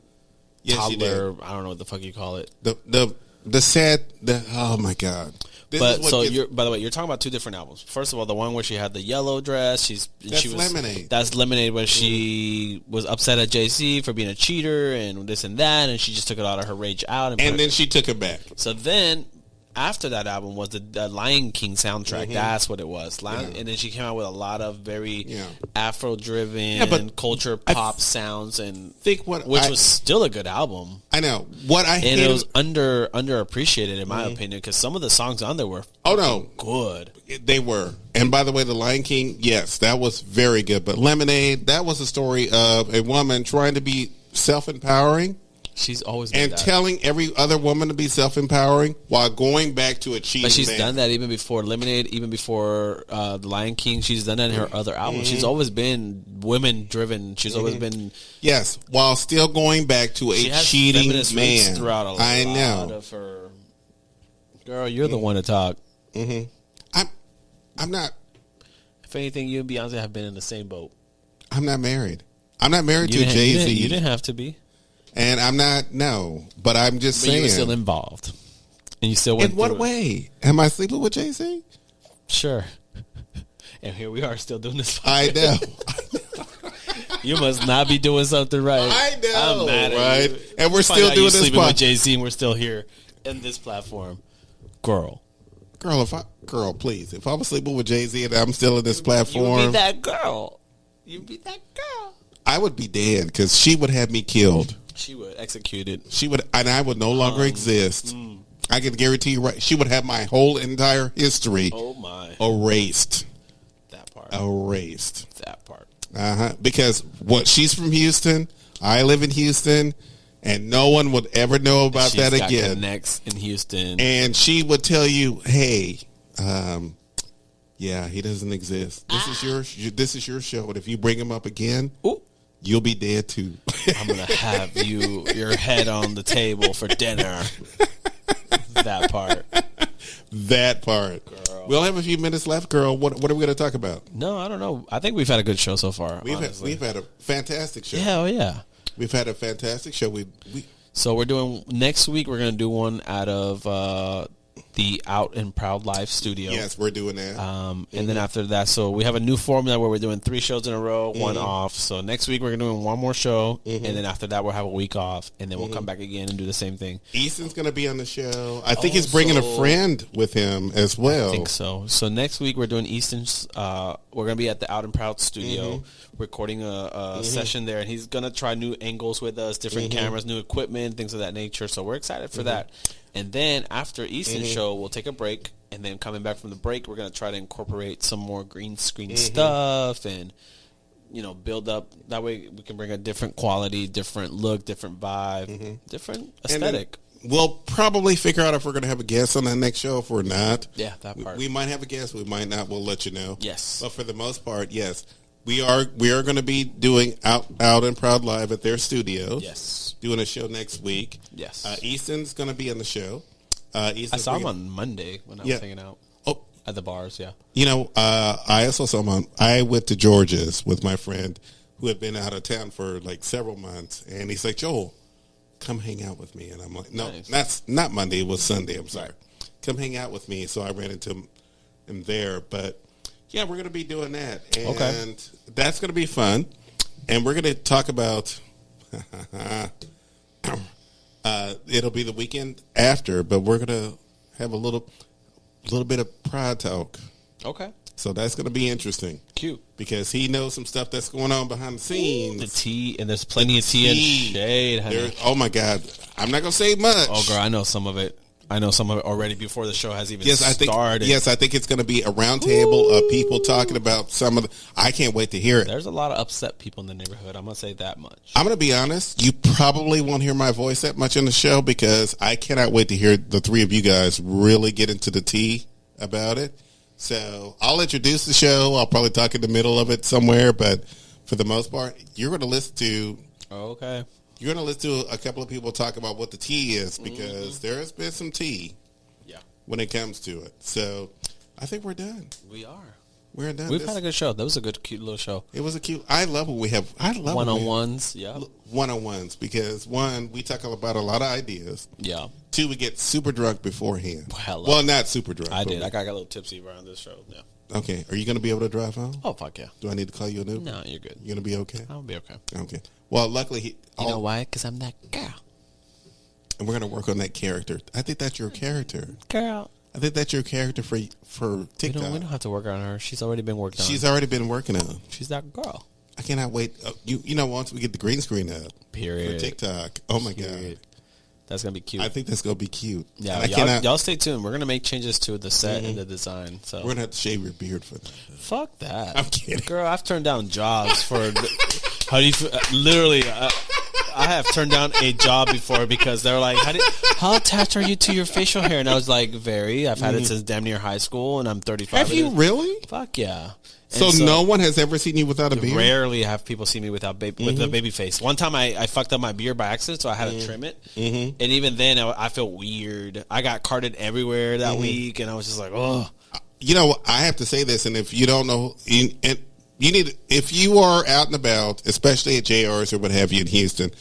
Yes, she did. toddler. I don't know what the fuck you call it. Oh my God. This is But what so gets- by the way, you're talking about two different albums. First of all, the one where she had the yellow dress, she was Lemonade. That's Lemonade, where she was upset at Jay-Z for being a cheater and this and that, and she just took it out of her rage out. and then she took it back. so then after that album was the Lion King soundtrack. That's what it was. And then she came out with a lot of very Afro-driven but culture pop sounds, and Think what which I- was still a good album. I know what I And hate. it was underappreciated in my opinion, because some of the songs on there were Oh no, good. they were. And by the way, the Lion King, yes, that was very good. But Lemonade, that was a story of a woman trying to be self-empowering She's always been and that. telling every other woman to be self-empowering while going back to a cheating But she's man. done that even before Lemonade, even before The Lion King. She's done that in her other albums. She's always been women driven. She's always been. Yes, while still going back to a She has cheating feminist roots man. throughout a I lot know. of her. Girl, you're the one to talk. I'm not. If anything, you and Beyonce have been in the same boat. I'm not married. I'm not married to You didn't- Jay-Z. You didn't have to be, And I'm not. No, but I'm just but saying. you were still involved, and you still went. In what through it. way? Am I sleeping with Jay-Z? Sure. And here we are, still doing this. I know. You must not be doing something right. I know, I'm mad at right? you. And we're Find still out doing you this sleeping with pod- Jay-Z, and we're still here in this platform. Girl, Girl, please. If I was sleeping with Jay-Z and I'm still in this you platform, would be that girl. You'd be that girl. I would be dead because she would have me killed. She would execute it. She would, and I would no longer exist. I can guarantee you, right? She would have my whole entire history Oh my, erased. that part. Erased. That part. Because what she's from Houston, I live in Houston, and no one would ever know about She's that got again. connects in Houston. And she would tell you, "Hey, yeah, he doesn't exist. This is your show, and if you bring him up again, Ooh. you'll be dead too." I'm gonna have your head on the table for dinner. That part. That part. Girl. We'll have a few minutes left, girl. What are we going to talk about? No, I don't know. I think we've had a good show so far. Honestly. We've had a fantastic show. Yeah, oh yeah. We've had a fantastic show. We So we're doing next week. We're gonna do one out of the Out and Proud Live studio. yes, we're doing that. And then after that, so we have a new formula where we're doing 3 shows in a row, one off. So next week we're doing one more show, and then after that we'll have a week off, and then we'll come back again and do the same thing. Easton's going to be on the show. I think he's bringing a friend with him as well. I think so. So next week we're doing Easton's. We're gonna be at the Out and Proud studio recording a session there, and he's gonna try new angles with us, different cameras, new equipment, things of that nature. So we're excited for that. And then after Easton's show, we'll take a break, and then coming back from the break, we're gonna try to incorporate some more green screen stuff and build up. That way we can bring a different quality, different look, different vibe, different And then aesthetic. we'll probably figure out if we're going to have a guest on that next show. If we're not, Yeah, that part. we might have a guest. We might not. We'll let you know. Yes. But for the most part, yes, we are going to be doing Out and Proud Live at their studio. Yes. Doing a show next week. Yes. Easton's going to be on the show. I saw him on Monday when I was hanging out Oh, at the bars. Yeah. I also saw him on. I went to George's with my friend who had been out of town for like several months, and he's like, "Joel, come hang out with me." And I'm like, "No, Nice. that's not Monday. It was Sunday. I'm sorry. Come hang out with me." So I ran into him there, but yeah, we're going to be doing that, and Okay. that's going to be fun, and we're going to talk about. It'll be the weekend after, but we're gonna have a little bit of pride talk. Okay. So that's gonna be interesting Cute. because he knows some stuff that's going on behind the scenes. The tea, and there's plenty of tea and shade. honey. Oh my God, I'm not gonna say much. Oh, girl, I know some of it. I know some of it already before the show has even Yes, I think. started. Yes, I think it's going to be a round table of people talking about some of the. I can't wait to hear it. There's a lot of upset people in the neighborhood. I'm going to say that much. I'm going to be honest. You probably won't hear my voice that much in the show because I cannot wait to hear the three of you guys really get into the tea about it. So I'll introduce the show. I'll probably talk in the middle of it somewhere, but for the most part, you're going to listen to Okay. you're going to listen to a couple of people talk about what the tea is because there has been some tea when it comes to it. So I think we're done. We are. We're done. We've had a good show. That was a good, cute little show. It was a cute. I love what we have. I love one-on-ones. Yeah. One-on-ones because one, we talk about a lot of ideas. Yeah. Two, we get super drunk beforehand. Hello. Well, not super drunk. I did. I got a little tipsy around this show. Yeah. Okay. Are you going to be able to drive home? Oh, fuck yeah. Do I need to call you an Uber? No, you're good. You're going to be okay? I'll be okay. Okay. Well, luckily, You know why? Because I'm that girl. and we're going to work on that character. I think that's your character. Girl. I think that's your character for TikTok. We don't have to work on her. She's already been worked on. She's already been working on. She's that girl. I cannot wait. You know, once we get the green screen up. Period. For TikTok. Oh, my Period. God. That's going to be cute. I think that's going to be cute. Yeah, y'all stay tuned. We're going to make changes to the set and the design. So we're going to have to shave your beard for that. Fuck that. I'm kidding. Girl, I've turned down jobs for... how do you feel? Literally... I have turned down a job before because they're like, how attached are you to your facial hair? And I was like, very. I've had it since damn near high school, and I'm 35. Have you really? Fuck yeah. So no one has ever seen you without a beard? Rarely have people see me with a baby face. One time I fucked up my beard by accident, so I had to trim it. And even then, I felt weird. I got carded everywhere that week, and I was just like, oh. You know, I have to say this, and if you don't know... You need, if you are out and about, especially at JR's or what have you in Houston,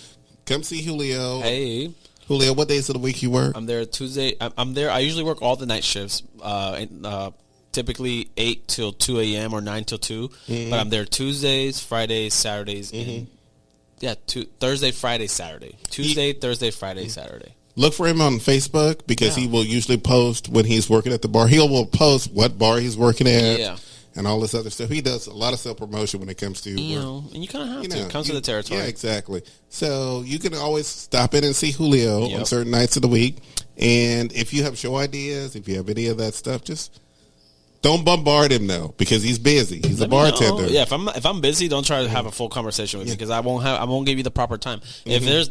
come see Julio. Hey. Julio, what days of the week you work? I'm there Tuesday. I'm there. I usually work all the night shifts, typically 8 till 2 a.m. or 9 till 2. But I'm there Tuesdays, Fridays, Saturdays. And, Thursday, Friday, Saturday. Tuesday, Thursday, Friday, Saturday. Look for him on Facebook because he will usually post when he's working at the bar. He will post what bar he's working at. Yeah. And all this other stuff. He does a lot of self-promotion when it comes to... and you kind of have to. It comes to the territory. Yeah, exactly. So you can always stop in and see Julio on certain nights of the week. And if you have show ideas, if you have any of that stuff, just don't bombard him, though, because he's busy. He's a bartender. Yeah, if I'm busy, don't try to have a full conversation with me because I won't give you the proper time. If there's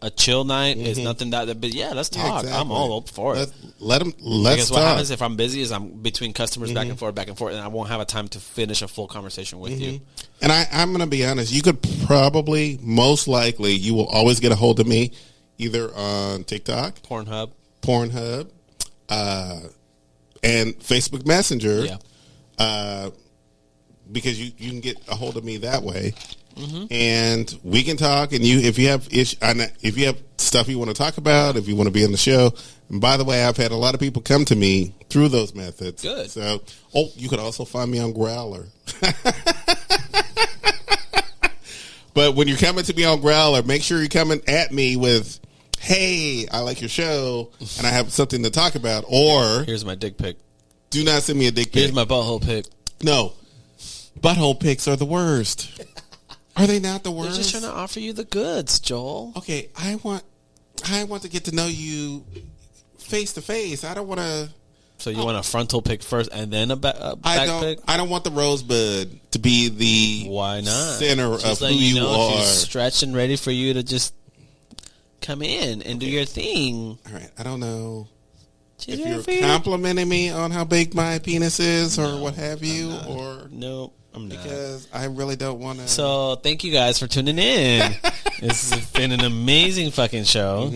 a chill night, it's nothing but let's talk. Yeah, exactly. I'm all up for it. Let's because talk. What happens if I'm busy is I'm between customers back and forth, and I won't have a time to finish a full conversation with you. And I'm going to be honest, you could probably, most likely, you will always get a hold of me either on TikTok, Pornhub, and Facebook Messenger. Yeah. Because you can get a hold of me that way. And we can talk. And if you have stuff you want to talk about, if you want to be on the show. And by the way, I've had a lot of people come to me through those methods. Good. So, you could also find me on Growler. But when you're coming to me on Growler, make sure you're coming at me with, "Hey, I like your show, and I have something to talk about." Or here's my dick pic. Do not send me a dick pic. Here's my butthole pic. No, butthole pics are the worst. Are they not the worst? They're just trying to offer you the goods, Joel. Okay, I want to get to know you face to face. I don't want to. So you want a frontal pic first and then a back pic? I don't want the rosebud to be the why not center just of who you are. She's stretched and ready for you to just come in and do your thing. All right, I don't know if you're complimenting me on how big my penis is or what have you, or no. I'm not. Because I really don't want to. So thank you guys for tuning in. This has been an amazing fucking show.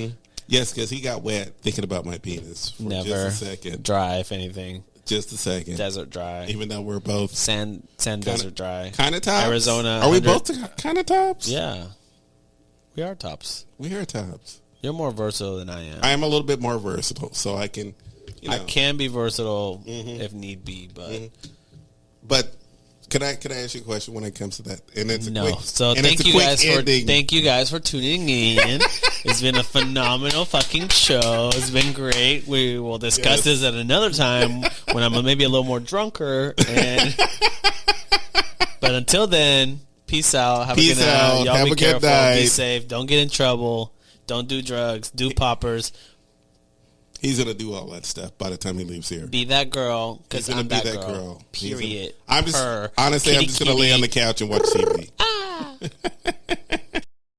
Yes, because he got wet thinking about my penis for Never just a second. Dry, if anything. Just a second. Desert dry. Even though we're both sand desert dry. Kind of tops. Arizona. Are we both kind of tops? Yeah, we are tops. We are tops. You're more versatile than I am. I am a little bit more versatile, so I can. I can be versatile if need be, but. Can I ask you a question when it comes to that? And it's thank you guys for tuning in. It's been a phenomenal fucking show. It's been great. We will discuss this at another time when I'm maybe a little more drunker. But until then, peace out. Have a good night. Y'all be careful. Be safe. Don't get in trouble. Don't do drugs. Do poppers. He's going to do all that stuff by the time he leaves here. Be that girl, because I'm that girl. Period. I'm just going to lay on the couch and watch TV.